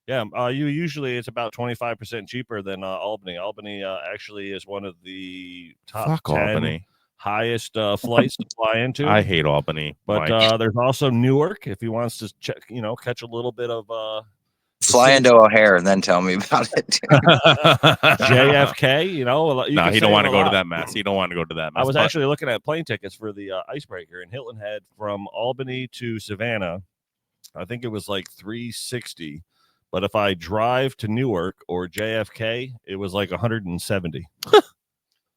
Yeah, it's about 25% cheaper than Albany. Albany actually is one of the top 10 Albany. highest flights to fly into. I hate Albany, but there's also Newark if he wants to check, catch a little bit of fly into O'Hare and then tell me about it. JFK. He don't want to go to that mess. He don't want to go to that mess. I was actually looking at plane tickets for the icebreaker in Hilton Head from Albany to Savannah. I think it was like $360. But if I drive to Newark or JFK, it was like $170.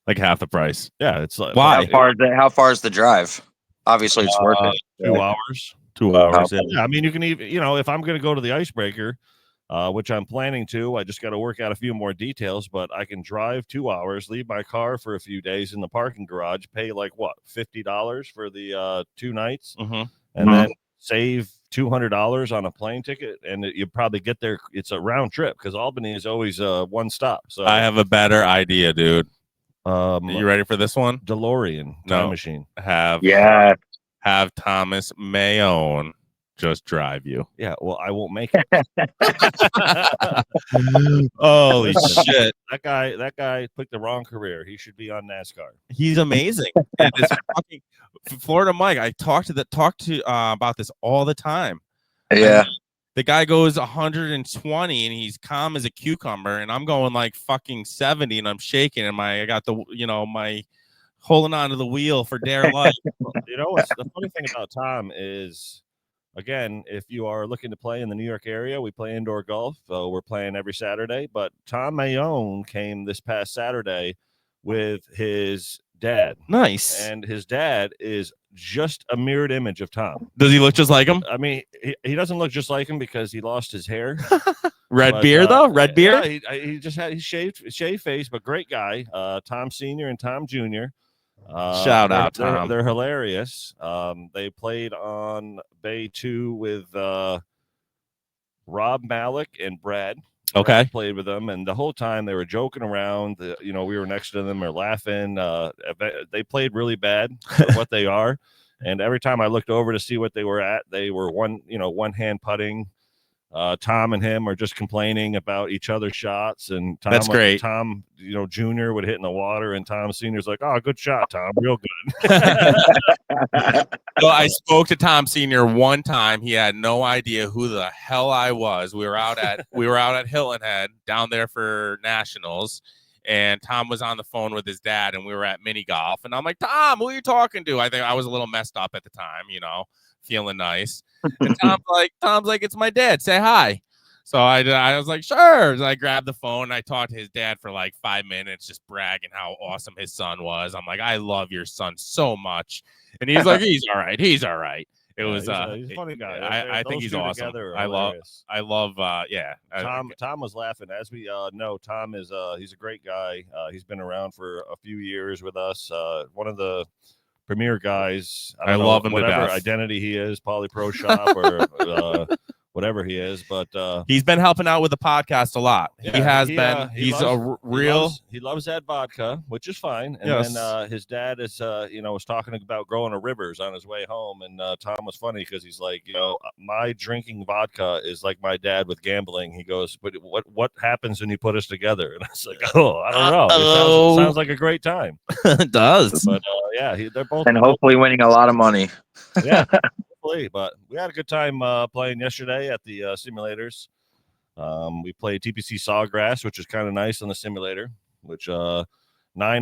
Like half the price. Yeah, it's like why? How far is the drive? Obviously, it's worth it. 2 hours. 2 hours. Yeah, I mean, you can even, if I'm going to go to the icebreaker, which I'm planning to, I just got to work out a few more details. But I can drive 2 hours, leave my car for a few days in the parking garage, pay like $50 for the 2 nights, and then save $200 on a plane ticket, and you probably get there. It's a round trip because Albany is always one stop. So I have a better idea, dude. Are you ready for this one? DeLorean time machine. Have Thomas Mayone just drive you. Yeah, well, I won't make it. Holy shit! That guy picked the wrong career. He should be on NASCAR. He's amazing. And this fucking Florida Mike, I talk to about this all the time. Yeah. The guy goes 120 and he's calm as a cucumber, and I'm going like fucking 70 and I'm shaking, and I got my holding on to the wheel for dear life. What's the funny thing about Tom is, again, if you are looking to play in the New York area, we play indoor golf. So we're playing every Saturday. But Tom Mayone came this past Saturday with his dad. Nice. And his dad is just a mirrored image of Tom. Does he look just like him? I mean, he doesn't look just like him because he lost his hair. Red beard, though? Red beard? Yeah, he just had his shaved face, but great guy. Tom Sr. and Tom Jr. Shout out, Tom. They're hilarious. They played on Bay 2 with Rob Malik and Brad. Okay. Brad played with them, and the whole time they were joking around. We were next to them or laughing. They played really bad for what they are, and every time I looked over to see what they were at, they were one hand putting. Tom and him are just complaining about each other's shots, and that's great. Tom, Jr. would hit in the water, and Tom Sr.'s like, "Oh, good shot, Tom, real good." Well, I spoke to Tom Sr. one time. He had no idea who the hell I was. We were out at Hilton Head down there for nationals, and Tom was on the phone with his dad, and we were at mini golf, and I'm like, "Tom, who are you talking to?" I think I was a little messed up at the time, feeling nice. And Tom's like, "It's my dad. Say hi." So I was like, "Sure." So I grabbed the phone and I talked to his dad for like 5 minutes, just bragging how awesome his son was. I'm like, "I love your son so much," and he's like, "He's all right. He's all right." He's a funny guy. I think he's awesome. I love. Tom was laughing. As we know, Tom is he's a great guy. He's been around for a few years with us. One of the premier guys. I love him. Whatever identity he is, Poly Pro Shop or whatever he is, but he's been helping out with the podcast a lot. Yeah, he loves that vodka, which is fine. And then his dad is was talking about going to Rivers on his way home, and Tom was funny because he's like, my drinking vodka is like my dad with gambling. He goes, but what happens when you put us together? And I was like, I don't know. It sounds like a great time. It does. But they're both, and hopefully winning a lot of money. Yeah. But we had a good time playing yesterday at the simulators. We played TPC Sawgrass, which is kind of nice on the simulator, which 9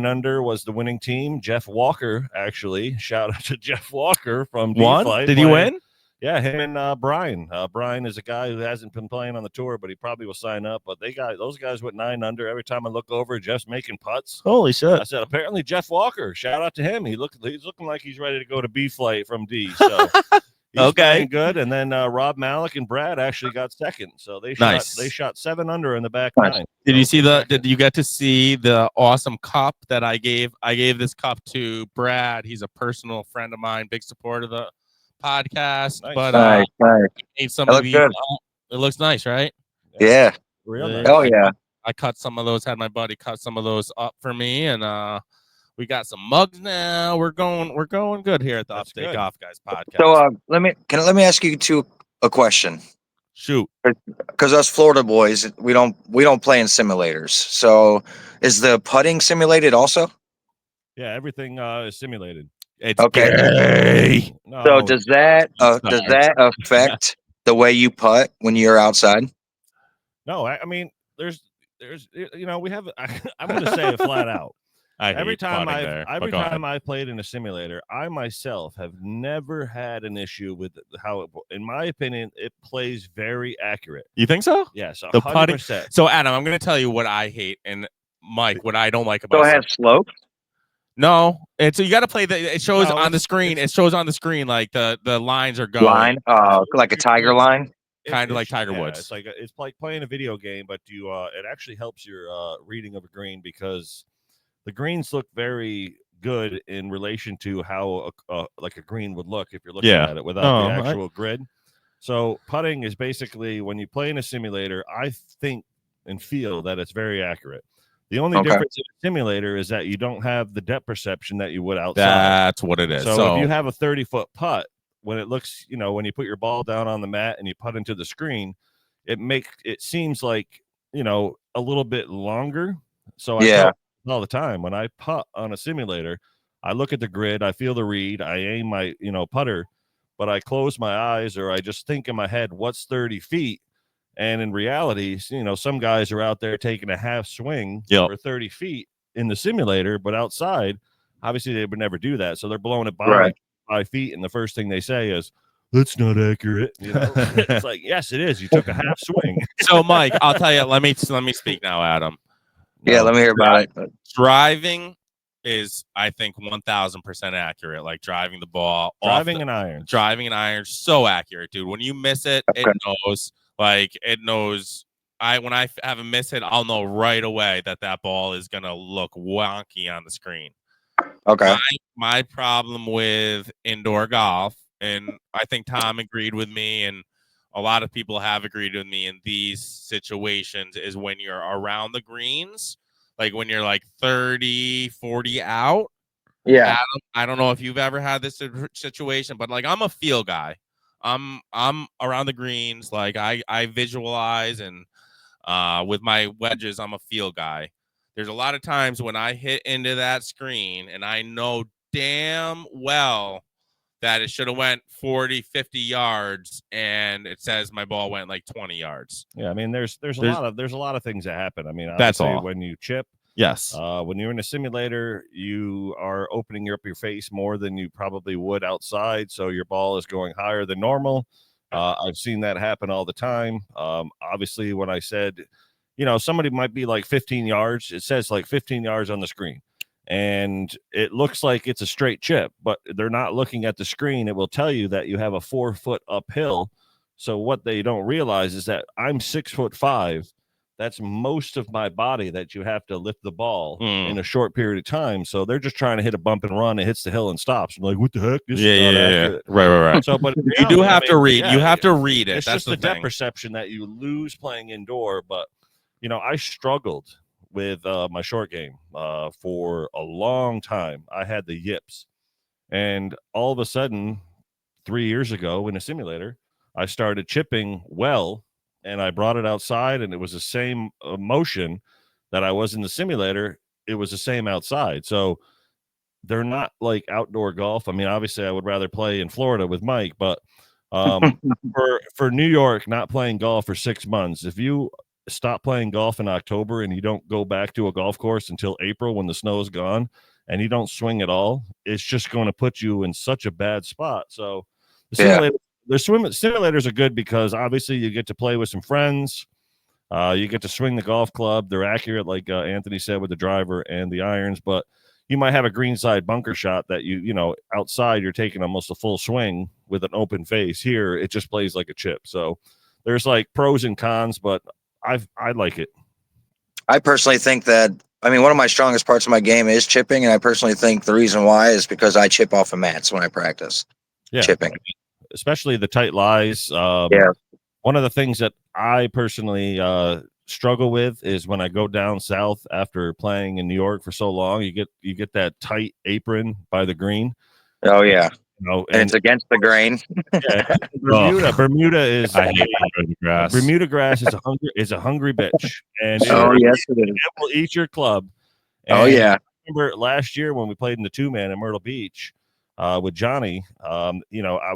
under was the winning team. Jeff Walker, actually. Shout out to Jeff Walker from D-Flight. Did he win? Yeah, him and Brian. Brian is a guy who hasn't been playing on the tour, but he probably will sign up. But those guys went 9 under. Every time I look over, Jeff's making putts. Holy shit! I said, apparently Jeff Walker. Shout out to him. He's looking like he's ready to go to B flight from D. So he's playing good. And then Rob Malik and Brad actually got second. So they shot 7 under in the back nine. Did you see did you get to see the awesome cup that I gave? I gave this cup to Brad. He's a personal friend of mine, big supporter of the podcast. Nice. But Nice. made some of these. It looks nice, right? Yeah. Real nice. Oh yeah. I cut some of those, had my buddy cut some of those up for me, and we got some mugs now. We're going good here at the Upstate Golf Guys podcast. So let me ask you a question. Shoot. Because us Florida boys, we don't play in simulators. So is the putting simulated also? Yeah, everything is simulated. It's okay. No, So does that affect the way you putt when you're outside? No, I mean, there's we have. I'm going to say it flat out. Every time I've played in a simulator, I myself have never had an issue with how, in my opinion, it plays very accurate. You think so? Yes, the 100%. putting. So Adam, I'm going to tell you what I hate, and Mike, what I don't like about. So it has slopes. No, it's you got to play it shows on the screen. It shows on the screen like the lines are going like a tiger line. Kind of like Tiger Woods. It's like playing a video game, but it actually helps your reading of a green because the greens look very good in relation to how like a green would look if you're looking at it without the actual grid. So putting is basically when you play in a simulator, I think and feel that it's very accurate. The only difference in a simulator is that you don't have the depth perception that you would outside. That's what it is. So if you have a 30-foot putt, when it looks, when you put your ball down on the mat and you putt into the screen, it seems like, a little bit longer. So I tell all the time when I putt on a simulator, I look at the grid, I feel the read, I aim my, putter, but I close my eyes or I just think in my head, what's 30 feet? And in reality, some guys are out there taking a half swing for 30 feet in the simulator, but outside, obviously they would never do that. So they're blowing it by like 5 feet. And the first thing they say is, that's not accurate. It's like, yes, it is. You took a half swing. So Mike, I'll tell you, let me speak now, Adam. Yeah, let me hear about it. Driving is, I think, 1,000% accurate. Like driving the ball, driving an iron, so accurate, dude. When you miss it, it knows. Like it knows. When I have a miss hit, I'll know right away that ball is gonna look wonky on the screen. Okay. My problem with indoor golf, and I think Tom agreed with me, and a lot of people have agreed with me in these situations, is when you're around the greens, like when you're like 30, 40 out. Yeah. Adam, I don't know if you've ever had this situation, but like I'm a feel guy. I'm around the greens, like I visualize, and with my wedges, I'm a feel guy. There's a lot of times when I hit into that screen and I know damn well that it should have went 40, 50 yards, and it says my ball went like 20 yards. Yeah, I mean, there's a lot of things that happen. I mean, that's all. When you chip, yes. When you're in a simulator, you are opening up your face more than you probably would outside, so your ball is going higher than normal. I've seen that happen all the time. Obviously, when I said, somebody might be like 15 yards, it says like 15 yards on the screen. And it looks like it's a straight chip, but they're not looking at the screen. It will tell you that you have a 4-foot uphill. So what they don't realize is that I'm 6'5". That's most of my body that you have to lift the ball in a short period of time. So they're just trying to hit a bump and run. It hits the hill and stops. I'm like, what the heck? This is not accurate. Right. So, but you do have to read. You have to read it. It's That's just the depth perception that you lose playing indoor. But I struggled with my short game for a long time. I had the yips, and all of a sudden 3 years ago in a simulator, I started chipping well, and I brought it outside, and it was the same motion that I was in the simulator. It was the same outside. So they're not like outdoor golf. I mean, obviously I would rather play in Florida with Mike, but for New York, not playing golf for 6 months, if you stop playing golf in October and you don't go back to a golf course until April when the snow is gone and you don't swing at all, it's just going to put you in such a bad spot. So the simulator is the simulators are good because obviously you get to play with some friends. You get to swing the golf club. They're accurate, like Anthony said, with the driver and the irons, but you might have a greenside bunker shot that outside you're taking almost a full swing with an open face. Here, it just plays like a chip. So there's like pros and cons, but I like it. I personally think that, one of my strongest parts of my game is chipping, and I personally think the reason why is because I chip off of mats when I practice chipping. Especially the tight lies. One of the things that I personally struggle with is when I go down south after playing in New York for so long, you get that tight apron by the green. Oh yeah. And it's against the grain. Bermuda is I hate Bermuda grass. Bermuda grass is a hungry bitch, and yes, it is. It will eat your club. And I remember last year when we played in the 2-man in Myrtle Beach with Johnny. I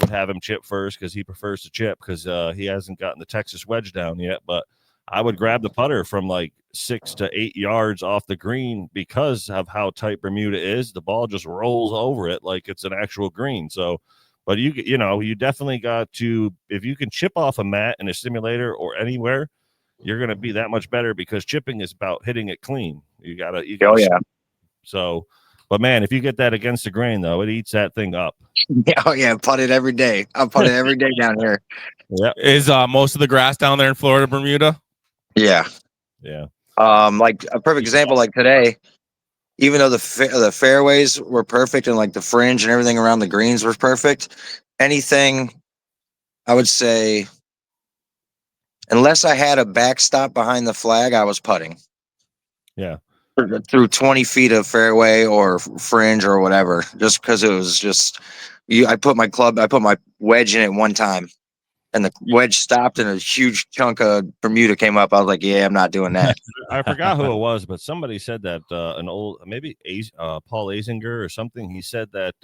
would have him chip first because he prefers to chip because he hasn't gotten the Texas wedge down yet. But I would grab the putter from like 6 to 8 yards off the green because of how tight Bermuda is. The ball just rolls over it like it's an actual green. So, but you definitely got to, if you can chip off a mat in a simulator or anywhere, you're going to be that much better because chipping is about hitting it clean. You gotta. So, but man, if you get that against the grain though, it eats that thing up. Putt it every day. I'll putt it every day down here. Yeah. Is most of the grass down there in Florida, Bermuda? Yeah. Like a perfect example, like today, even though the fairways were perfect and like the fringe and everything around the greens was perfect, anything I would say, unless I had a backstop behind the flag, I was putting. Yeah. Through 20 feet of fairway or fringe or whatever, just because it was just I put my wedge in it one time. And the wedge stopped and a huge chunk of Bermuda came up. I was like, yeah, I'm not doing that. I forgot who it was, but somebody said that Paul Azinger or something. He said that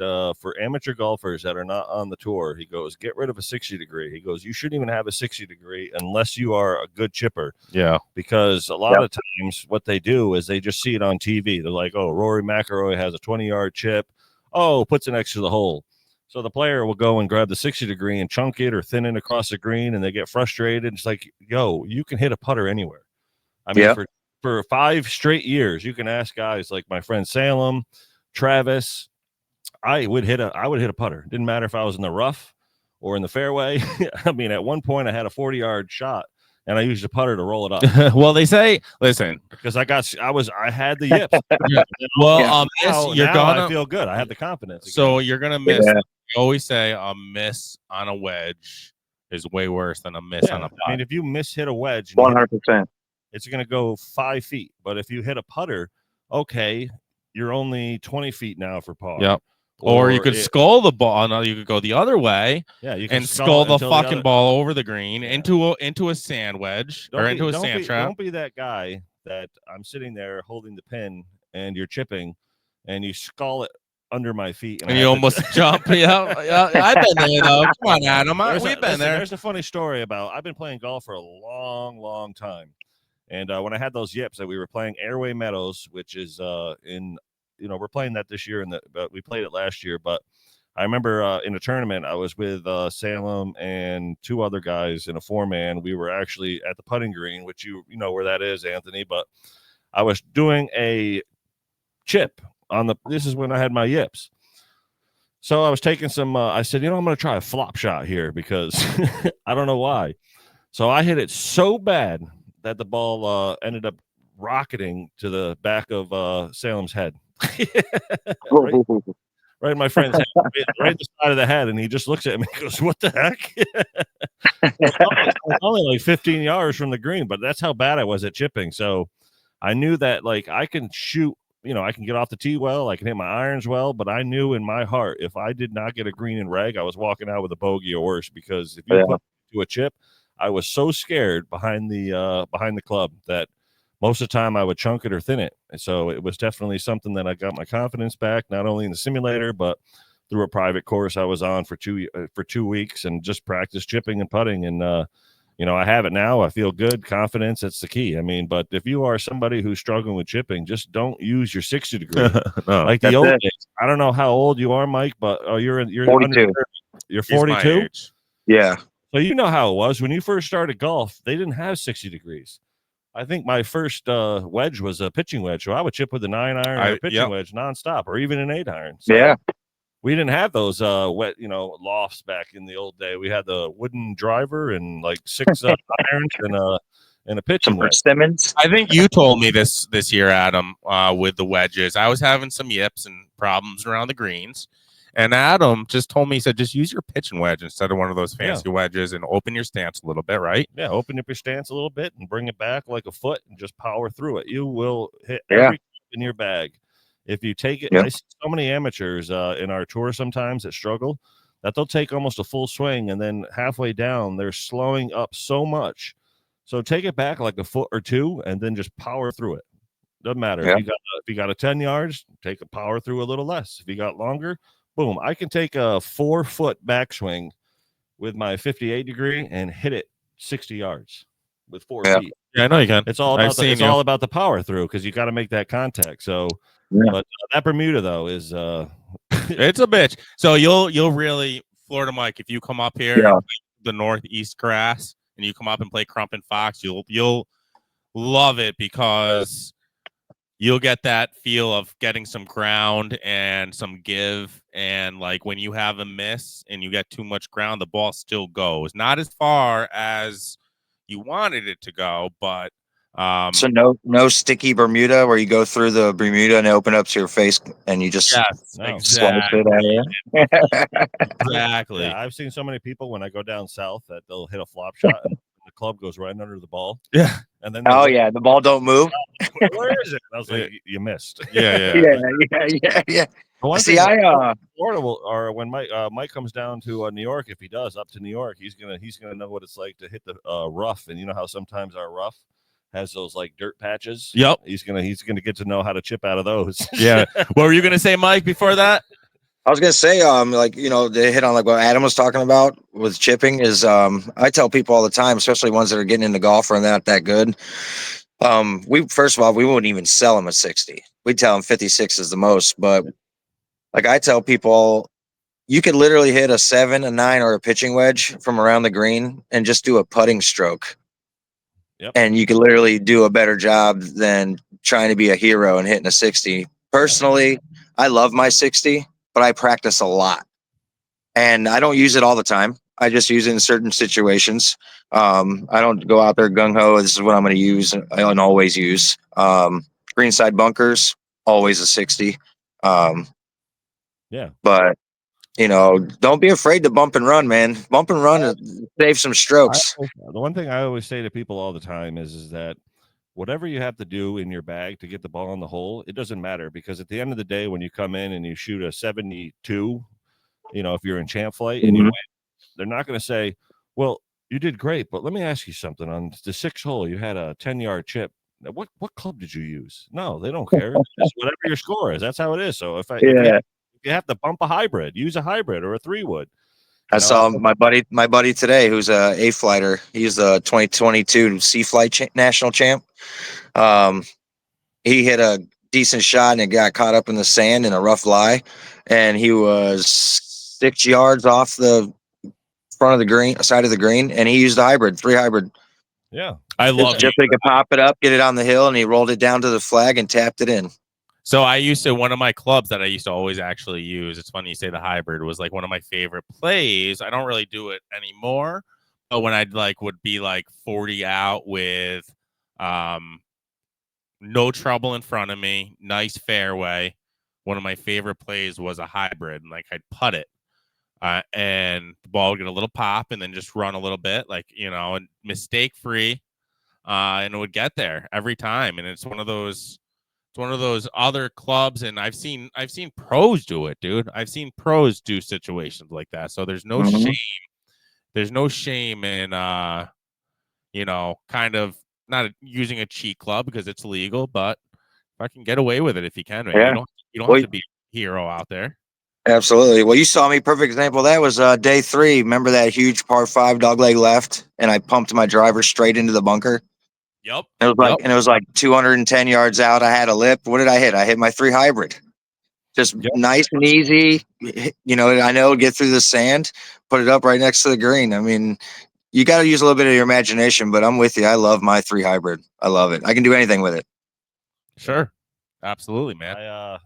for amateur golfers that are not on the tour, he goes, get rid of a 60 degree. He goes, you shouldn't even have a 60 degree unless you are a good chipper. Yeah. Because a lot of times what they do is they just see it on TV. They're like, oh, Rory McIlroy has a 20-yard chip. Oh, puts it next to the hole. So the player will go and grab the 60 degree and chunk it or thin it across the green, and they get frustrated. It's like, yo, you can hit a putter anywhere. For 5 straight years, you can ask guys like my friend Salem, Travis. I would hit a putter. Didn't matter if I was in the rough or in the fairway. At one point I had a 40-yard shot, and I used a putter to roll it up. Well, they say, listen, because I had the yips. Well, I feel good. I have the confidence. So you're gonna miss. You always say a miss on a wedge is way worse than a miss on a putt. If you hit a wedge, 100%, it's going to go 5 feet. But if you hit a putter, okay, you're only 20 feet now for par. Yep. Or you could skull the ball. No, you could go the other way. Yeah, you can skull the fucking ball over the green into a sand wedge into a sand trap. Don't be that guy that I'm sitting there holding the pin and you're chipping and you skull it under my feet and you almost jump. Yeah, I've been there though. Come on, Adam. We've been there. There's a funny story about I've been playing golf for a long, long time, and when I had those yips that we were playing Airway Meadows, which is we're playing that this year, but we played it last year. But I remember in a tournament I was with Salem and 2 other guys in a 4-man. We were actually at the putting green, which you know where that is, Anthony. But I was doing a chip. This is when I had my yips. So I was taking some, I said, I'm going to try a flop shot here because I don't know why. So I hit it so bad that the ball ended up rocketing to the back of Salem's head. right in my friend's head, right the side of the head. And he just looks at me and goes, what the heck? It's only like 15 yards from the green, but that's how bad I was at chipping. So I knew that I can shoot. I can get off the tee well, I can hit my irons well, but I knew in my heart if I did not get a green and reg, I was walking out with a bogey or worse because if you put to a chip, I was so scared behind the club that most of the time I would chunk it or thin it. And so it was definitely something that I got my confidence back, not only in the simulator, but through a private course I was on for 2 weeks and just practice chipping and putting. And I have it now. I feel good. Confidence, that's the key. But if you are somebody who's struggling with chipping, just don't use your 60 degree. No, like the old days. I don't know how old you are, Mike, but you're 42. You're 42? Yeah. So you know how it was when you first started golf. They didn't have 60 degrees. I think my first wedge was a pitching wedge, so I would chip with a 9-iron or a pitching wedge nonstop, or even an 8-iron. So Yeah. we didn't have those wet, lofts back in the old day. We had the wooden driver and like 6 irons and a pitching wedge. Simmons. I think you told me this year, Adam, with the wedges. I was having some yips and problems around the greens. And Adam just told me, he said, just use your pitching wedge instead of one of those fancy wedges and open your stance a little bit, right? Yeah, open up your stance a little bit and bring it back like a foot and just power through it. You will hit every in your bag. If you take it, I see so many amateurs in our tour sometimes that struggle that they'll take almost a full swing and then halfway down they're slowing up so much. So take it back like a foot or two and then just power through it. Doesn't matter. If you got a 10 yards, take a power through a little less. If you got longer, boom. I can take a 4-foot backswing with my 58 degree and hit it 60 yards with 4 feet. Yeah, I know you can. It's all about all about the power through because you got to make that contact. So, but that Bermuda though is it's a bitch. So you'll really Florida Mike if you come up here and play the Northeast grass and you come up and play Crump and Fox, you'll love it because you'll get that feel of getting some ground and some give. And like when you have a miss and you get too much ground, the ball still goes. Not as far as you wanted it to go, but so no sticky Bermuda where you go through the Bermuda and open up to your face and you just exactly. Exactly. Yeah, I've seen so many people when I go down south that they'll hit a flop shot and the club goes right under the ball. Yeah. And then the ball don't move. Where is it? I was like, you missed. Yeah. See, Florida will, or when Mike comes down to New York, if he does up to New York, he's gonna know what it's like to hit the rough. And you know how sometimes our rough has those like dirt patches. Yep. He's gonna get to know how to chip out of those. Yeah. What were you gonna say, Mike? Before that, I was gonna say, they hit on like what Adam was talking about with chipping is, I tell people all the time, especially ones that are getting into golf or not that good. We first of all, we wouldn't even sell them at 60. We'd tell them 56 is the most, but like I tell people, you could literally hit a 7, a 9, or a pitching wedge from around the green and just do a putting stroke. Yep. And you could literally do a better job than trying to be a hero and hitting a 60. Personally, I love my 60, but I practice a lot. And I don't use it all the time. I just use it in certain situations. I don't go out there gung-ho. This is what I'm going to use and always use. Greenside bunkers, always a 60. But don't be afraid to bump and run, man. Bump and run and save some strokes. The one thing I always say to people all the time is that whatever you have to do in your bag to get the ball in the hole, it doesn't matter because at the end of the day, when you come in and you shoot a 72, if you're in champ flight and you win, they're not going to say, well, you did great, but let me ask you something. On the 6th hole, you had a 10-yard chip. What club did you use? No, they don't care. It's whatever your score is. That's how it is. So if you have to bump a hybrid, use a hybrid or a 3-wood. I saw my buddy today, who's a A-flighter. He's the 2022 C Flight national champ. He hit a decent shot and it got caught up in the sand in a rough lie, and he was 6 yards off the front of the green, side of the green, and he used a hybrid, 3 hybrid. Yeah, I love just so he could pop it up, get it on the hill, and he rolled it down to the flag and tapped it in. So one of my clubs that I used to always actually use, it's funny you say the hybrid, was like one of my favorite plays. I don't really do it anymore, but when I'd would be 40 out with no trouble in front of me, nice fairway, one of my favorite plays was a hybrid, and I'd putt it. And the ball would get a little pop and then just run a little bit, and mistake free. And it would get there every time. And it's one of those other clubs. And I've seen pros do it, dude. I've seen pros do situations like that. So there's no shame. There's no shame in, kind of not using a cheat club because it's legal, but if I can get away with it, if you can, man, you don't have to be a hero out there. Absolutely. Well, you saw me. Perfect example of that was day 3. Remember that huge par 5 dogleg left, and I pumped my driver straight into the bunker. Yep. It was like 210 yards out. I had a lip. What did I hit? I hit my 3 hybrid. Just nice and easy. You know, I know get through the sand, put it up right next to the green. I mean, you got to use a little bit of your imagination, but I'm with you. I love my 3 hybrid. I love it. I can do anything with it. Sure. Absolutely, man.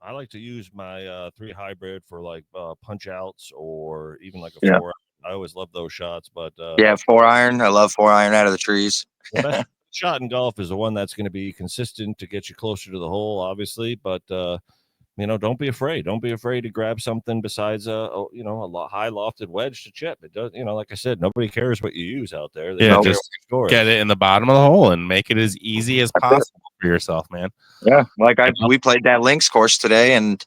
I like to use my 3 hybrid for like punch outs or even like a Yeah. 4. I always love those shots, but Yeah, 4 iron. I love 4 iron out of the trees. the best shot in golf is the one that's going to be consistent to get you closer to the hole, obviously. But you know, don't be afraid. Don't be afraid to grab something besides a high lofted wedge to chip. It does, you know, like I said, nobody cares what you use out there. They Yeah, don't care just what your score get is. it in the bottom of the hole and make it as easy as possible for yourself, man. Yeah, like we played that links course today, and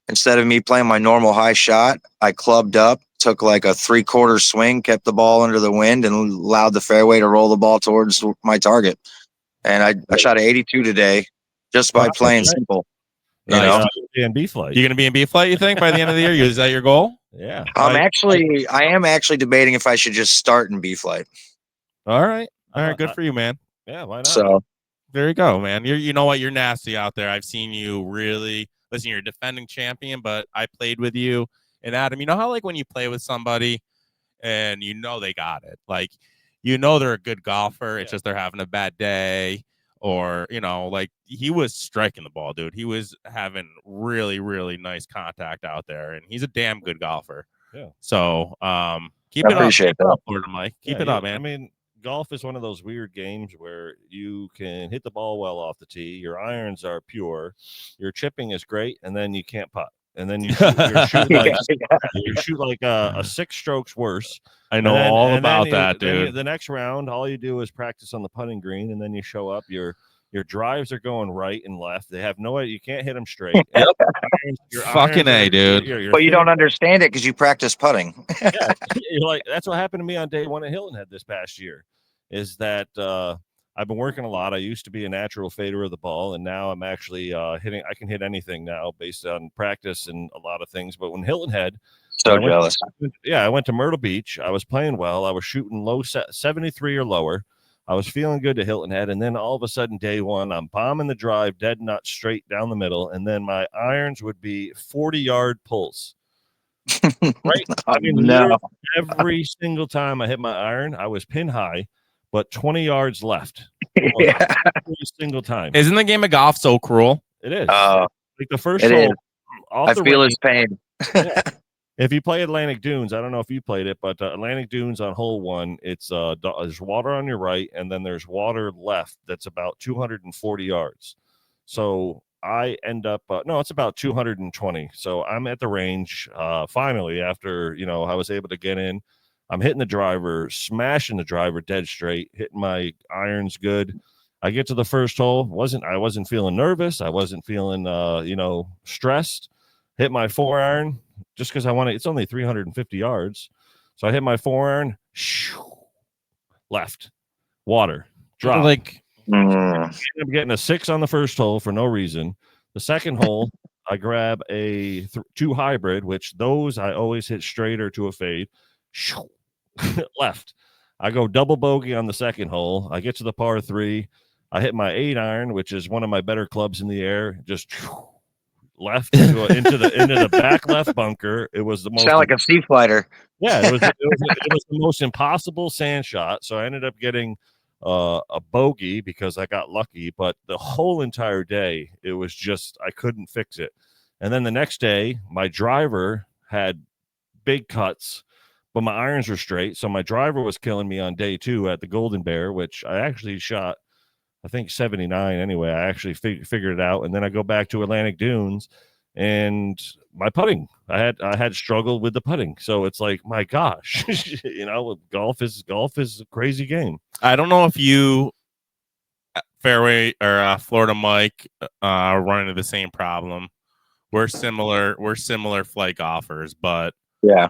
instead of me playing my normal high shot, I clubbed up, took like a 3/4 swing, kept the ball under the wind, and allowed the fairway to roll the ball towards my target. And I shot an 82 today just by playing simple. You know, in B flight. You're going to be in B flight, you think, by the end of the year? Is that your goal? Yeah. I am actually debating if I should just start in B flight. All right. Good for you, man. Yeah, why not? So there you go, man. You know what? You're nasty out there. I've seen you really. Listen, you're a defending champion, but I played with you. And Adam, you know how like when you play with somebody and you know they got it, like you know they're a good golfer. It's just they're having a bad day, or you know, like he was striking the ball, dude. He was having really, really nice contact out there, and he's a damn good golfer. Yeah. So keep it up. Appreciate that, Florida Mike. Keep it up, man. I mean, golf is one of those weird games where you can hit the ball well off the tee. Your irons are pure. Your chipping is great, and then you can't putt. And then you shoot like a 6 strokes worse. I know all about that, dude. The next round, all you do is practice on the putting green, and then you show up. Your drives are going right and left. They have no idea. You can't hit them straight. Fucking A, dude. But you don't understand it because you practice putting. Yeah, you're like, that's what happened to me on day 1 at Hilton Head this past year. Is that I've been working a lot. I used to be a natural fader of the ball, and now I'm actually hitting. I can hit anything now based on practice and a lot of things. But when Hilton Head, so jealous. I went to Myrtle Beach. I was playing well. I was shooting low 73 or lower. I was feeling good to Hilton Head, and then all of a sudden, day 1, I'm bombing the drive, dead nut straight down the middle, and then my irons would be 40-yard pulls. Right? I mean, every single time I hit my iron, I was pin high, but 20 yards left. Every single time. Isn't the game of golf so cruel? It is. Like the first hole. I feel his pain. Yeah. If you play Atlantic Dunes, I don't know if you played it, but Atlantic Dunes on hole 1, it's there's water on your right, and then there's water left that's about 240 yards. So I end up no, it's about 220. So I'm at the range finally after I was able to get in. I'm hitting the driver, smashing the driver dead straight, hitting my irons good. I get to the first hole. I wasn't feeling nervous. I wasn't feeling stressed. Hit my 4 iron just because I want to. It's only 350 yards. So I hit my 4 iron, left, water, drop. Like I ended up getting a 6 on the first hole for no reason. The second hole, I grab a 2 hybrid, which those I always hit straighter to a fade. Left. I go double bogey on the second hole. I get to the par 3. I hit my 8 iron, which is one of my better clubs in the air. Just left into the back left bunker. It was the most sound like a sea fighter. Yeah, it was the most impossible sand shot. So I ended up getting a bogey because I got lucky. But the whole entire day, it was just I couldn't fix it. And then the next day, my driver had big cuts, but my irons were straight. So my driver was killing me on day 2 at the Golden Bear, which I actually shot, I think 79 anyway. I actually figured it out. And then I go back to Atlantic Dunes and my putting, I had struggled with the putting. So it's like, my gosh, golf is a crazy game. I don't know if you Fairway or Florida Mike run into the same problem. We're similar flight golfers, but yeah.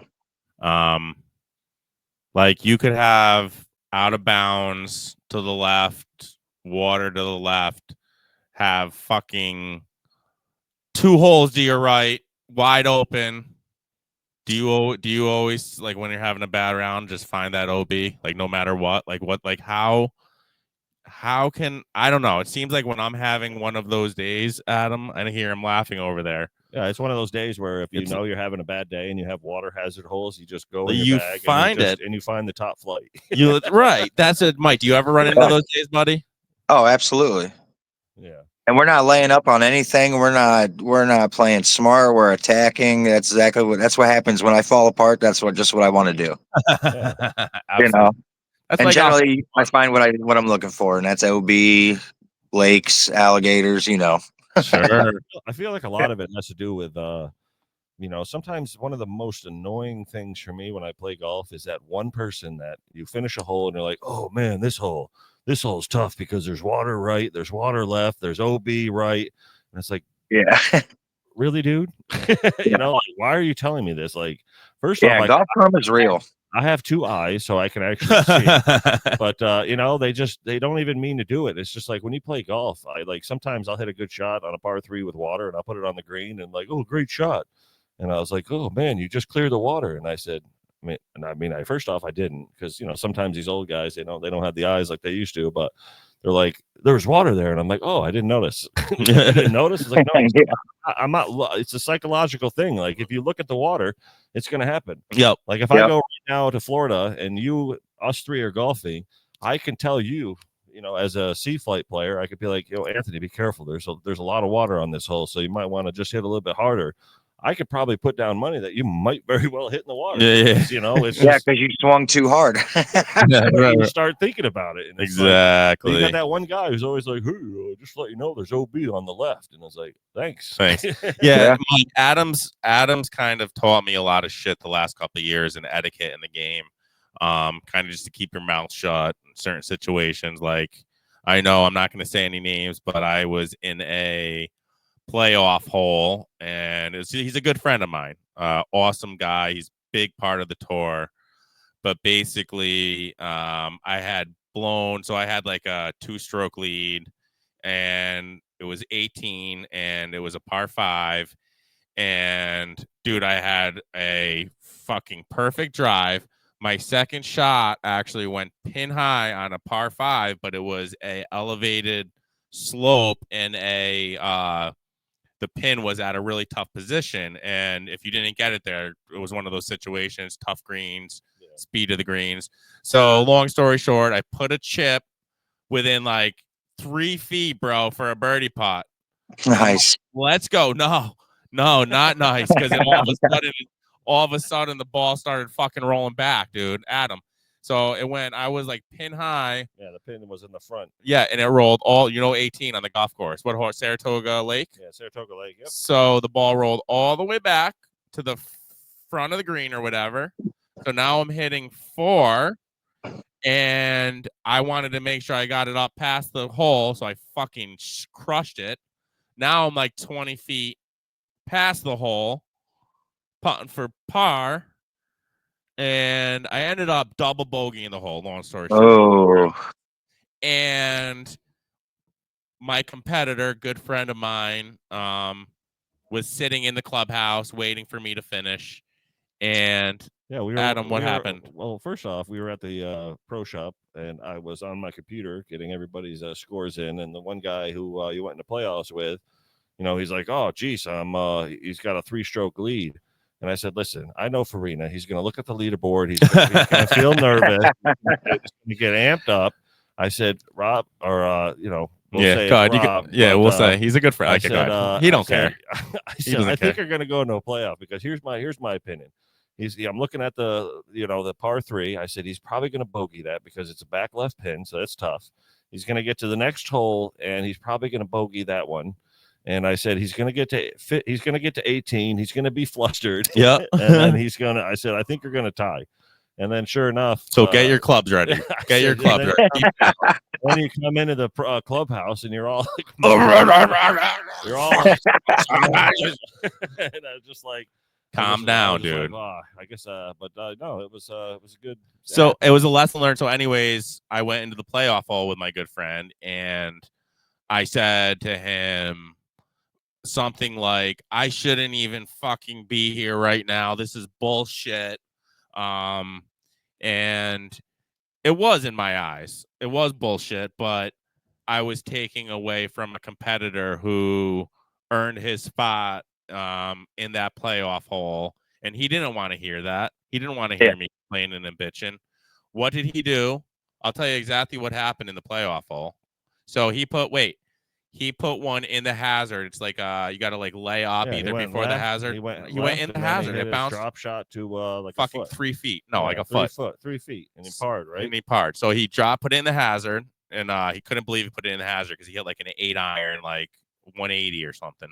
Like you could have out of bounds to the left, water to the left, have fucking 2 holes to your right, wide open. Do you always, like when you're having a bad round, just find that OB, like no matter what? Like what, like how how can I don't know. It seems like when I'm having one of those days, Adam, I hear him laughing over there. Yeah, it's one of those days where if you It's- know you're having a bad day and you have water hazard holes, you just go in You your bag find and you find the top flight. You right. That's it, Mike. Do you ever run into those days, buddy? Oh, absolutely. Yeah. And we're not laying up on anything. We're not playing smart. We're attacking. That's what happens when I fall apart. That's what I want to do. You know. That's And like generally, I find what I'm looking for, and that's OB, lakes, alligators. You know. sure. I feel like a lot of it has to do with sometimes one of the most annoying things for me when I play golf is that one person that you finish a hole and you're like, oh man, this hole's tough because there's water right, there's water left, there's OB right. And it's like, Yeah. really, dude? Like, why are you telling me this? Like, first Yeah. off, Golf karma is real. I have 2 eyes, so I can actually see. But they don't even mean to do it. It's just like when you play golf, sometimes I'll hit a good shot on a par 3 with water and I'll put it on the green and like, oh, great shot. And I was like, oh man, you just cleared the water. And I said, first off, I didn't, because sometimes these old guys, they don't have the eyes like they used to, but they're like, there's water there. And I'm like, oh, I didn't notice. You didn't notice? It's like, no, I'm not. It's a psychological thing. Like if you look at the water, it's going to happen. Yep. Like if I go right now to Florida and us 3 are golfing, I can tell you, as a sea flight player, I could be like, Anthony, be careful. There's a lot of water on this hole, so you might want to just hit a little bit harder. I could probably put down money that you might very well hit in the water. Yeah. It's because you swung too hard. You start thinking about it. And Exactly. you got that one guy who's always like, hey, just let you know there's OB on the left. And I was like, thanks. Yeah. Mike, Adams kind of taught me a lot of shit the last couple of years in etiquette in the game. Kind of just to keep your mouth shut in certain situations. Like, I know I'm not going to say any names, but I was in a playoff hole, and he's a good friend of mine. Awesome guy. He's a big part of the tour. But basically, I had blown, so I had like a 2-stroke lead, and it was 18, and it was a par 5. And dude, I had a fucking perfect drive. My second shot actually went pin high on a par 5, but it was a elevated slope, and the pin was at a really tough position. And if you didn't get it there, it was one of those situations, tough greens, speed of the greens. So long story short, I put a chip within like 3 feet, bro, for a birdie putt. Nice. Let's go. No, not nice. Because all of a sudden the ball started fucking rolling back, dude. Adam. So I was like pin high. Yeah, the pin was in the front. Yeah, and it rolled 18 on the golf course. What horse? Saratoga Lake? Yeah, Saratoga Lake. Yep. So the ball rolled all the way back to the front of the green or whatever. So now I'm hitting 4, and I wanted to make sure I got it up past the hole, so I fucking crushed it. Now I'm like 20 feet past the hole, putting for par. And I ended up double bogeying the hole, long story short. Oh. And my competitor, good friend of mine, was sitting in the clubhouse waiting for me to finish. And Adam, what happened? Well, first off, we were at the pro shop, and I was on my computer getting everybody's scores in. And the one guy who you went into playoffs with, he's like, oh, geez, he's got a 3-stroke lead. And I said, listen, I know Farina. He's going to look at the leaderboard. He's going to feel nervous. He's going to get amped up. I said, Rob, or, we'll say God, Rob, we'll say he's a good friend. I said, he don't care. I think you're going to go into a playoff because here's my opinion. I'm looking at the par 3. I said, he's probably going to bogey that because it's a back left pin. So that's tough. He's going to get to the next hole and he's probably going to bogey that one. And I said, he's going to get to 18. He's going to be flustered. Yeah. And then I said, I think you're going to tie. And then sure enough. So get your clubs ready. Get your clubs ready. When you come into the clubhouse and you're all like, you're all and I was just like, calm down, dude. Like, oh, I guess, but no, it was a good. So it was a lesson learned. So anyways, I went into the playoff hole with my good friend and I said to him something like, I shouldn't even fucking be here right now. This is bullshit. And it was in my eyes. It was bullshit, but I was taking away from a competitor who earned his spot in that playoff hole, and he didn't want to hear that. He didn't want to hear me complaining and bitching. What did he do? I'll tell you exactly what happened in the playoff hole. So he put one in the hazard. It's like you got to like lay up either before the hazard. He went in the hazard. It bounced drop shot to like fucking a foot. 3 feet. No, like a 3 foot. 3 feet, and he parred, right? And he parred. So he put it in the hazard, and he couldn't believe he put it in the hazard because he hit like an 8 iron, like 180 or something.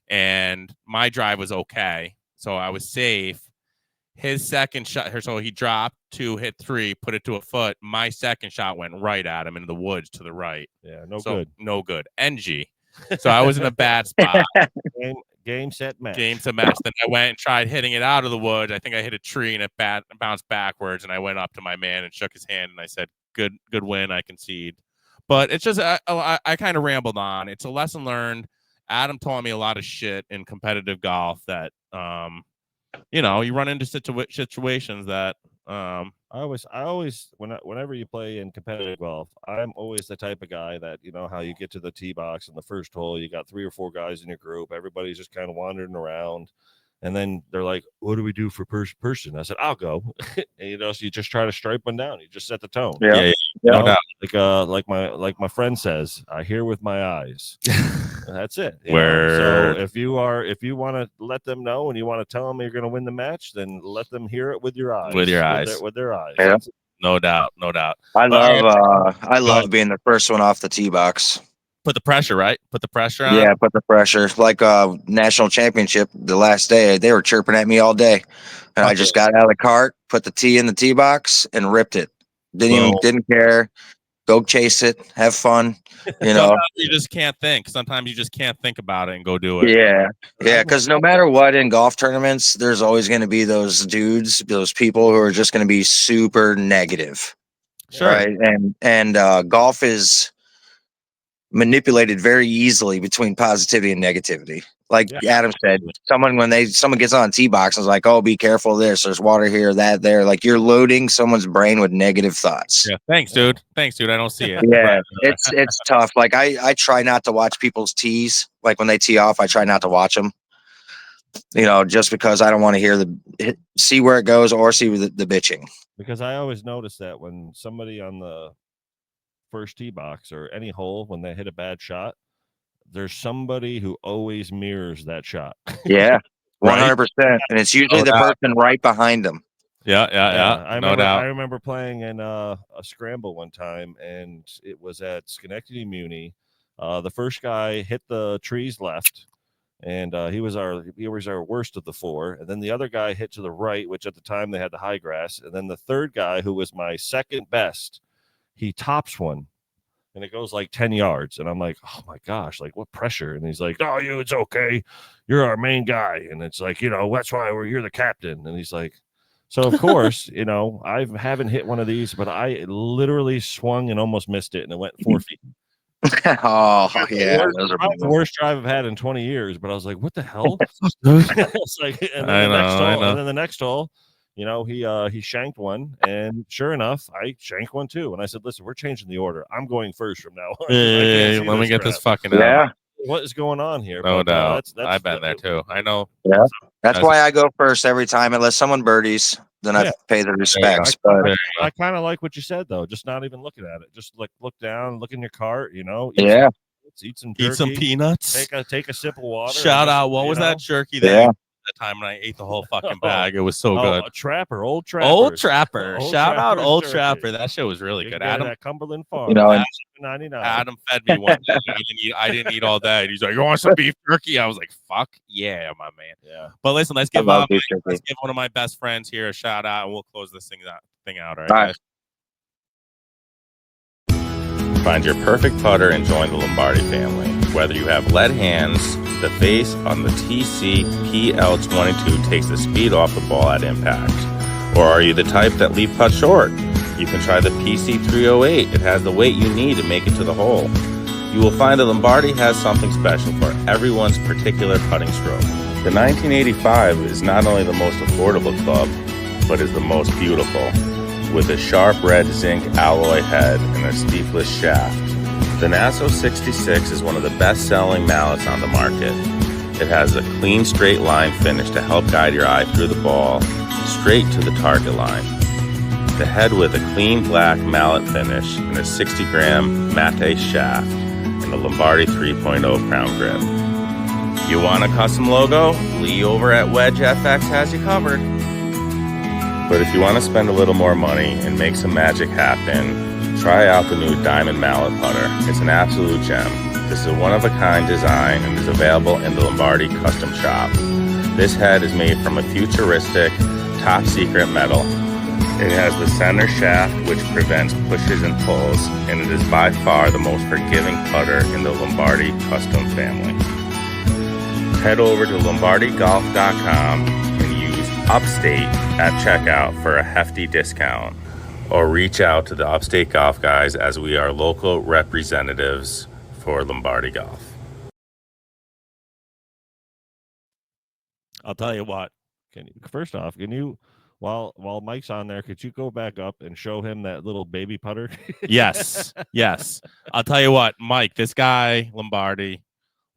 And my drive was okay, so I was safe. His second shot, so he dropped 2, hit 3, put it to a foot. My second shot went right at him in the woods to the right. Yeah, no good. NG. So I was in a bad spot. Game, set, match. Game, set, match. Then I went and tried hitting it out of the woods. I think I hit a tree and it bounced backwards. And I went up to my man and shook his hand and I said, "Good win. I concede." But it's just I kind of rambled on. It's a lesson learned. Adam taught me a lot of shit in competitive golf that you run into situations that I always whenever you play in competitive golf, I'm always the type of guy that, how you get to the tee box in the first hole, you got 3 or 4 guys in your group, everybody's just kind of wandering around, and then they're like, "What do we do for person?" I said, "I'll go." And, so you just try to stripe one down. You just set the tone. Yeah. No doubt. Like my friend says, I hear with my eyes. That's it. Where so if you want to let them know and you want to tell them you're going to win the match, then let them hear it with your eyes. With their eyes. Yeah. No doubt. I love being the first one off the tee box. Put the pressure, right? Put the pressure on. Yeah, put the pressure. Like national championship, the last day, they were chirping at me all day, and I just got out of the cart, put the tee in the tee box, and ripped it. Didn't care. Go chase it, have fun. Sometimes you just can't think. Sometimes you just can't think about it and go do it. Yeah. Because no matter what in golf tournaments, there's always going to be those dudes, those people who are just going to be super negative. Sure. Right. And golf is manipulated very easily between positivity and negativity. Like Adam said, someone gets on a tee box and is like, "Oh, be careful of this. There's water here, that there." Like you're loading someone's brain with negative thoughts. Yeah. Thanks, dude. I don't see it. Yeah. It's tough. Like I try not to watch people's tees. Like when they tee off, I try not to watch them. Just because I don't want to see where it goes or see the bitching. Because I always notice that when somebody on the first tee box or any hole, when they hit a bad shot, there's somebody who always mirrors that shot. Yeah, 100%. And it's usually the person right behind them. Yeah. I remember playing in a scramble one time, and it was at Schenectady Muni. The first guy hit the trees left, and he was our worst of the 4. And then the other guy hit to the right, which at the time they had the high grass. And then the third guy, who was my second best, he tops one. And it goes like 10 yards. And I'm like, "Oh my gosh, like what pressure?" And he's like, "Oh, it's okay. You're our main guy." And it's like, that's why you're the captain. And he's like, so of course, I haven't hit one of these, but I literally swung and almost missed it. And it went 4 feet. Oh, yeah. The worst drive I've had in 20 years. But I was like, what the hell? It's like, and then the next hole, he shanked one, and sure enough, I shanked one too. And I said, "Listen, we're changing the order. I'm going first from now on." Hey, let me get this fucking out. What is going on here? No doubt. I've been there too. I know. Yeah. That's why I go first every time, unless someone birdies. Then I pay the respects. I kind of like what you said, though. Just not even looking at it. Just like look down, look in your cart. Eat some jerky, eat some peanuts. Take a sip of water. Shout out! What was that jerky there? Yeah. That time when I ate the whole fucking bag, it was so good. Old Trapper. Shout out Old Trapper. That shit was really good. Adam at Cumberland Farm. Adam fed me one day. I didn't eat all that. He's like, "You want some beef jerky?" I was like, "Fuck yeah, my man." Yeah. But listen, let's give one of my best friends here a shout out, and we'll close this thing out. All right. Find your perfect putter and join the Lombardi family. Whether you have lead hands, the face on the TC PL22 takes the speed off the ball at impact. Or are you the type that leave putt short? You can try the PC308. It has the weight you need to make it to the hole. You will find that Lombardi has something special for everyone's particular putting stroke. The 1985 is not only the most affordable club, but is the most beautiful. With a sharp red zinc alloy head and a steepless shaft, the The Nasso 66 is one of the best-selling mallets on the market. It has a clean, straight line finish to help guide your eye through the ball, straight to the target line. The head with a clean black mallet finish and a 60-gram mate shaft and a Lombardi 3.0 crown grip. You want a custom logo? Lee over at Wedge FX has you covered. But if you want to spend a little more money and make some magic happen, try out the new Diamond Mallet Putter. It's an absolute gem. This is a one-of-a-kind design and is available in the Lombardi Custom Shop. This head is made from a futuristic, top-secret metal. It has the center shaft which prevents pushes and pulls, and it is by far the most forgiving putter in the Lombardi Custom family. Head over to lombardigolf.com and use Upstate at checkout for a hefty discount, or reach out to the Upstate Golf Guys as we are local representatives for Lombardi Golf. I'll tell you what. Can you while Mike's on there, could you go back up and show him that little baby putter? Yes. I'll tell you what, Mike, this guy Lombardi,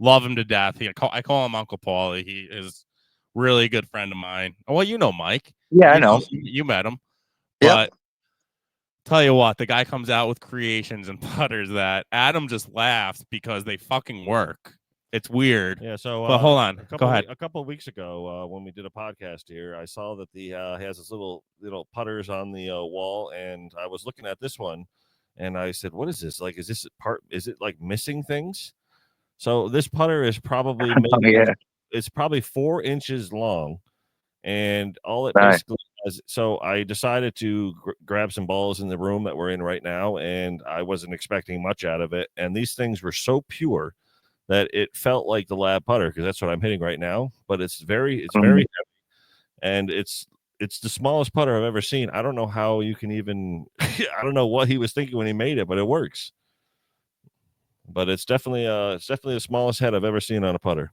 love him to death. I call him Uncle Paulie. He is really a good friend of mine. Well, you know Mike. Yeah, I know. You met him. Yep. But tell you what, the guy comes out with creations and putters that Adam just laughs because they fucking work. It's weird. Yeah. So, but hold on. Go ahead. A couple of weeks ago, when we did a podcast here, I saw that he has this little putters on the wall, and I was looking at this one, and I said, "What is this? Like, is it like missing things?" So this putter is probably it's probably 4 inches long, and all it basically has. So I decided to grab some balls in the room that we're in right now, and I wasn't expecting much out of it. And these things were so pure that it felt like the lab putter, because that's what I'm hitting right now. But it's very heavy, and it's the smallest putter I've ever seen. I don't know how you can even. I don't know what he was thinking when he made it, but it works. But it's definitely the smallest head I've ever seen on a putter.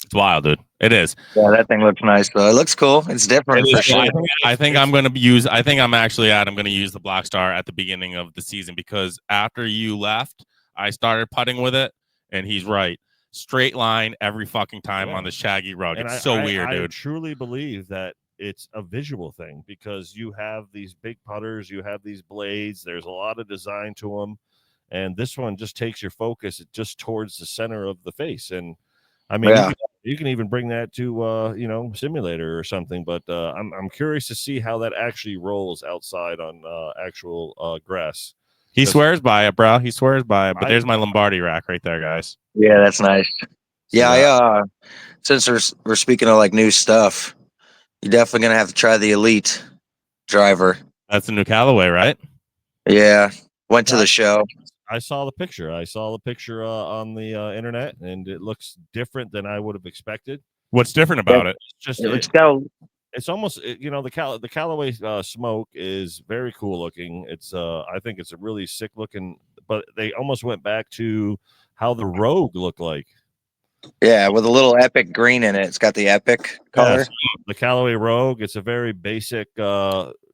It's wild, dude. It is. Yeah, that thing looks nice though. It looks cool. It's different for sure. I think I'm going to use. I think I'm actually I'm going to use the Black Star at the beginning of the season, because after you left, I started putting with it, and he's right. Straight line every fucking time on the shaggy rug. And it's weird, dude. I truly believe that it's a visual thing, because you have these big putters, you have these blades. There's a lot of design to them. And this one just takes your focus just towards the center of the face. And I mean, you can even bring that to, simulator or something. But I'm curious to see how that actually rolls outside on actual grass. He swears by it, bro. He swears by it. But there's my Lombardi rack right there, guys. Yeah, that's nice. Yeah, since we're speaking of like new stuff, you're definitely going to have to try the Elite driver. That's the new Callaway, right? Yeah. Went to the show. I saw the picture. On the internet, and it looks different than I would have expected. What's different about it? It's almost the Callaway smoke is very cool looking. It's I think it's a really sick looking, but they almost went back to how the Rogue looked like. Yeah, with a little epic green in it. It's got the epic color. The Callaway Rogue. It's a very basic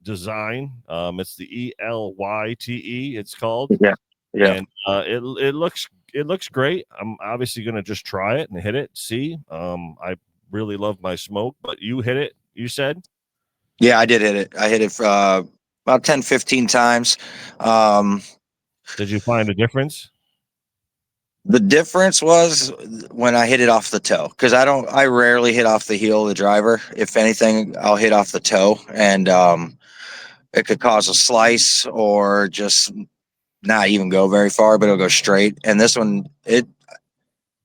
design. It's the ELYTE. It's called. Yeah. And it looks great. I'm obviously going to just try it and hit it. See, I really love my smoke, but you hit it, you said? Yeah, I did hit it. I hit it for about 10, 15 times. Did you find a difference? The difference was when I hit it off the toe, because I rarely hit off the heel of the driver. If anything, I'll hit off the toe, and it could cause a slice or just not even go very far, but it'll go straight. And this one, it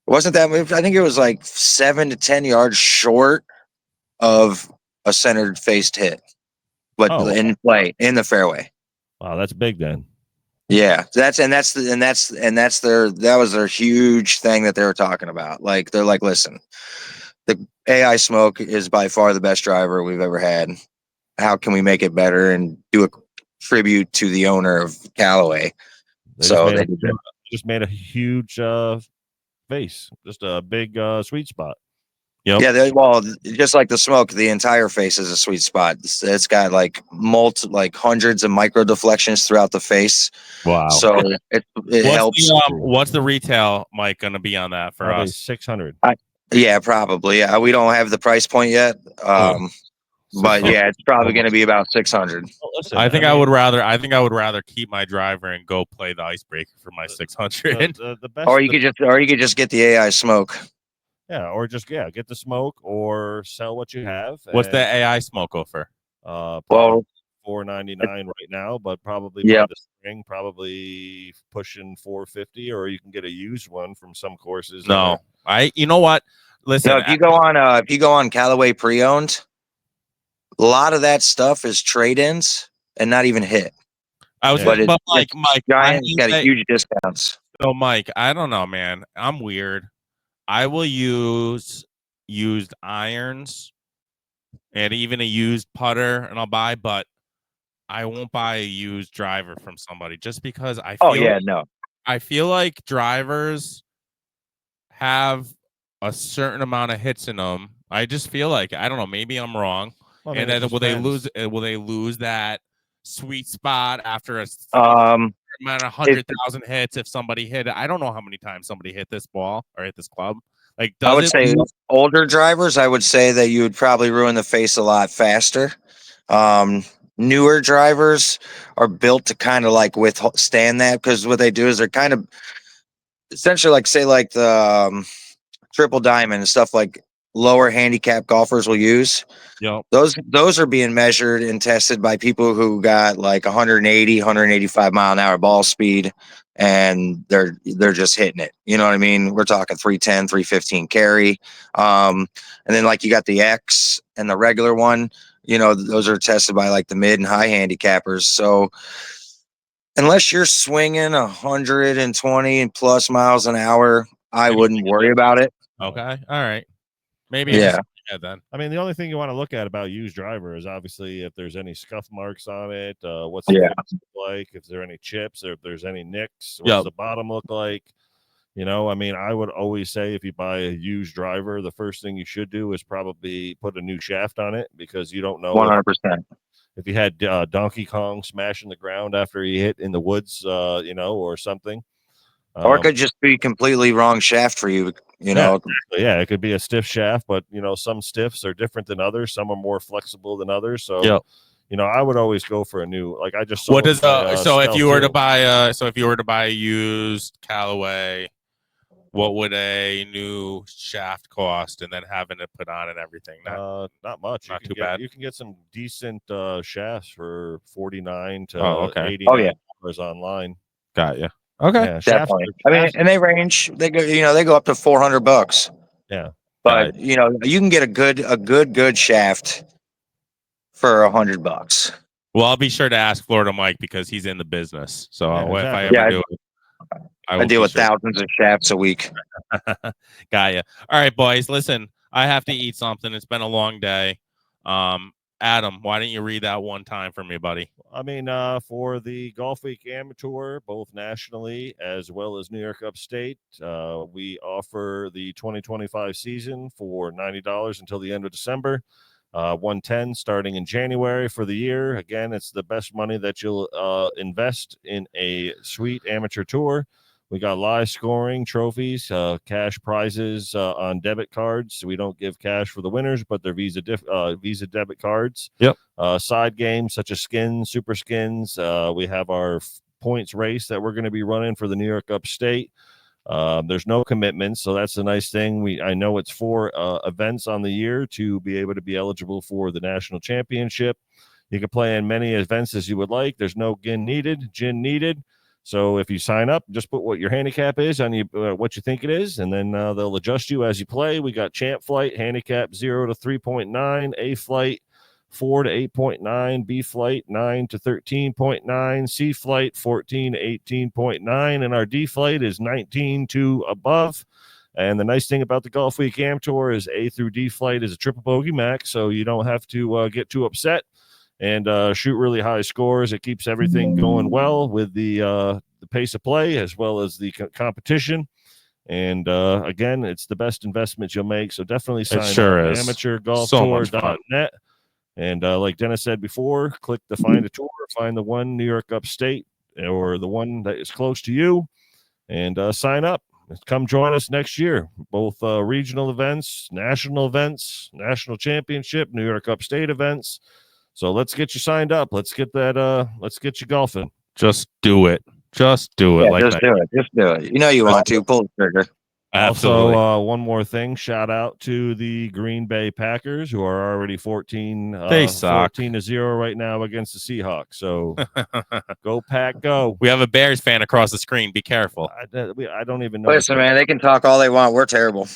wasn't that. I think it was like 7 to 10 yards short of a centered faced hit, but in play in the fairway. Wow, that's big then. Yeah, that was their huge thing that they were talking about. Like, they're like, listen, the AI Smoke is by far the best driver we've ever had. How can we make it better and do a tribute to the owner of Callaway? They just made a huge face, just a big sweet spot. Yep. Yeah, well, just like the smoke, the entire face is a sweet spot. It's got like hundreds of micro deflections throughout the face. Wow. So it helps. What's the retail, Mike, going to be on that for Probably us? 600. Yeah, probably. Yeah, we don't have the price point yet. But yeah, it's probably going to be about 600. Well, listen, I think I would rather keep my driver and go play the icebreaker for my 600. The best, Or you could just get the AI smoke. yeah, or just get the smoke or sell what you have. What's the AI smoke go for? Well, $4.99 right now, but probably Yeah. by the spring, probably pushing $4.50, or you can get a used one from some courses. No, you know what? Listen, no, if you go on Callaway pre-owned, a lot of that stuff is trade-ins and not even hit. Mike, Giant's got a huge discounts. So Mike, I don't know, man. I'm weird. I will use used irons and even a used putter, and I'll buy, but I won't buy a used driver from somebody just because I feel I feel like drivers have a certain amount of hits in them. I just feel like, I don't know, maybe I'm wrong. Well, and then will they lose that sweet spot after a amount of 100,000 hits if somebody hit it? I don't know how many times somebody hit this ball or hit this club. Like, I would say older drivers, I would say that you would probably ruin the face a lot faster. Newer drivers are built to kind of like withstand that, because what they do is they're kind of essentially like, say, like the triple diamond and stuff like lower handicap golfers will use. Yep. Those are being measured and tested by people who got like 180, 185 mile an hour ball speed, and they're just hitting it. You know what I mean? We're talking 310, 315 carry. And then like you got the X and the regular one, those are tested by like the mid and high handicappers. So unless you're swinging 120 plus miles an hour, I wouldn't worry about it. Okay. All right. Maybe. Yeah. Then. I mean, the only thing you want to look at about used driver is obviously if there's any scuff marks on it, what's the look like, if there are any chips, or if there's any nicks, what's the bottom look like? I mean, I would always say if you buy a used driver, the first thing you should do is probably put a new shaft on it, because you don't know 100%. if you had Donkey Kong smashing the ground after he hit in the woods, or something. Or it could just be completely wrong shaft for you. Yeah, it could be a stiff shaft, but some stiffs are different than others. Some are more flexible than others. So, I would always go for a new. Like I just. What does if you were to buy a used Callaway, what would a new shaft cost, and then having it put on and everything? Not much. Not too bad. You can get some decent shafts for $49 to $89 online. Got you. Okay, yeah, definitely. I mean, and they range. They go. They go up to $400. Yeah, but you can get a good shaft for $100. Well, I'll be sure to ask Florida Mike, because he's in the business. So if I ever do it, I deal with thousands of shafts a week. Got you. All right, boys. Listen, I have to eat something. It's been a long day. Adam, why don't you read that one time for me, buddy? I mean, for the GOLFWEEK Amateur, both nationally as well as New York Upstate, we offer the 2025 season for $90 until the end of December. $110 starting in January for the year. Again, it's the best money that you'll invest in a sweet amateur tour. We got live scoring, trophies, cash prizes on debit cards. We don't give cash for the winners, but they're Visa debit cards. Yep. Side games such as skins, super skins. We have our points race that we're going to be running for the New York Upstate. There's no commitments, so that's a nice thing. I know it's 4 events on the year to be able to be eligible for the national championship. You can play in many events as you would like. There's no gin needed. So if you sign up, just put what your handicap is on what you think it is, and then they'll adjust you as you play. We got champ flight, handicap 0 to 3.9, A flight 4 to 8.9, B flight 9 to 13.9, C flight 14 to 18.9, and our D flight is 19 to above. And the nice thing about the GOLFWEEK Amateur is A through D flight is a triple bogey max, so you don't have to get too upset and shoot really high scores. It keeps everything going well with the pace of play as well as the competition. And again, it's the best investment you'll make. So definitely sign sure up. is. AmateurGolfTour.net. And like Dennis said before, click the find a tour, find the one New York Upstate or the one that is close to you, and sign up. Come join us next year. Both regional events, national championship, New York Upstate events. So let's get you signed up. Let's get that. Let's get you golfing. Just do it. Just do it. Yeah, like just do it. Just do it. You know you want to. Pull the trigger. Absolutely. Also, one more thing. Shout out to the Green Bay Packers, who are already 14. They suck. 14-0 right now against the Seahawks. So go Pack, go. We have a Bears fan across the screen. Be careful. I don't even know. Listen, man, they can talk all they want. We're terrible.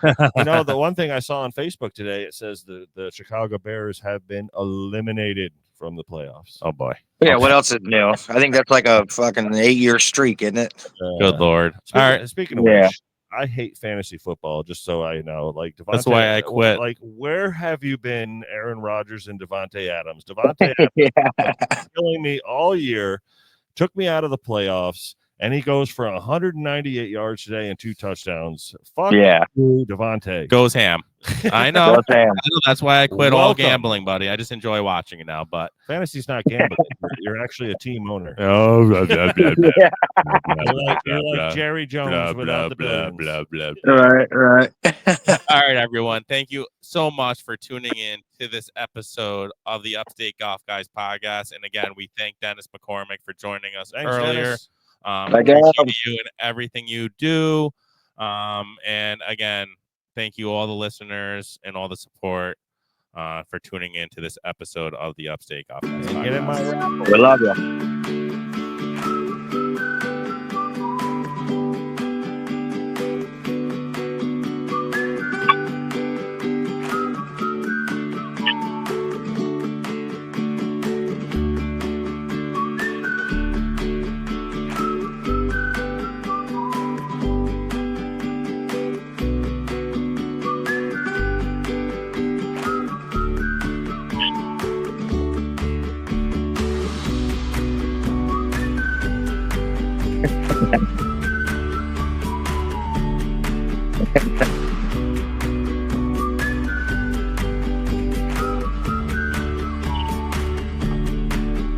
You know, the one thing I saw on Facebook today, it says the Chicago Bears have been eliminated from the playoffs. Oh boy. Yeah, what else is new? I think that's like a fucking 8-year streak, isn't it? Good Lord. All All right. right. Speaking of which, I hate fantasy football, just so I know. Like Devontae, That's why I quit. Like, where have you been, Aaron Rodgers and Devontae Adams? Devontae Adams was killing me all year, took me out of the playoffs, and he goes for 198 yards today and 2 touchdowns. Fuck you, Devontae. Goes ham. I know. Goes ham. That's why I quit all Welcome. gambling, buddy. I just enjoy watching it now. But Fantasy's not gambling. You're actually a team owner. oh, You're like Jerry Jones without the billions. Right. All right, everyone. Thank you so much for tuning in to this episode of the Upstate Golf Guys podcast. And again, we thank Dennis McCormack for joining us Thanks, earlier. Dennis. Appreciate you and everything you do. And again, thank you all the listeners and all the support for tuning in to this episode of the Upstate Golf Guys podcast. Get in my raffle. We love you. Bye.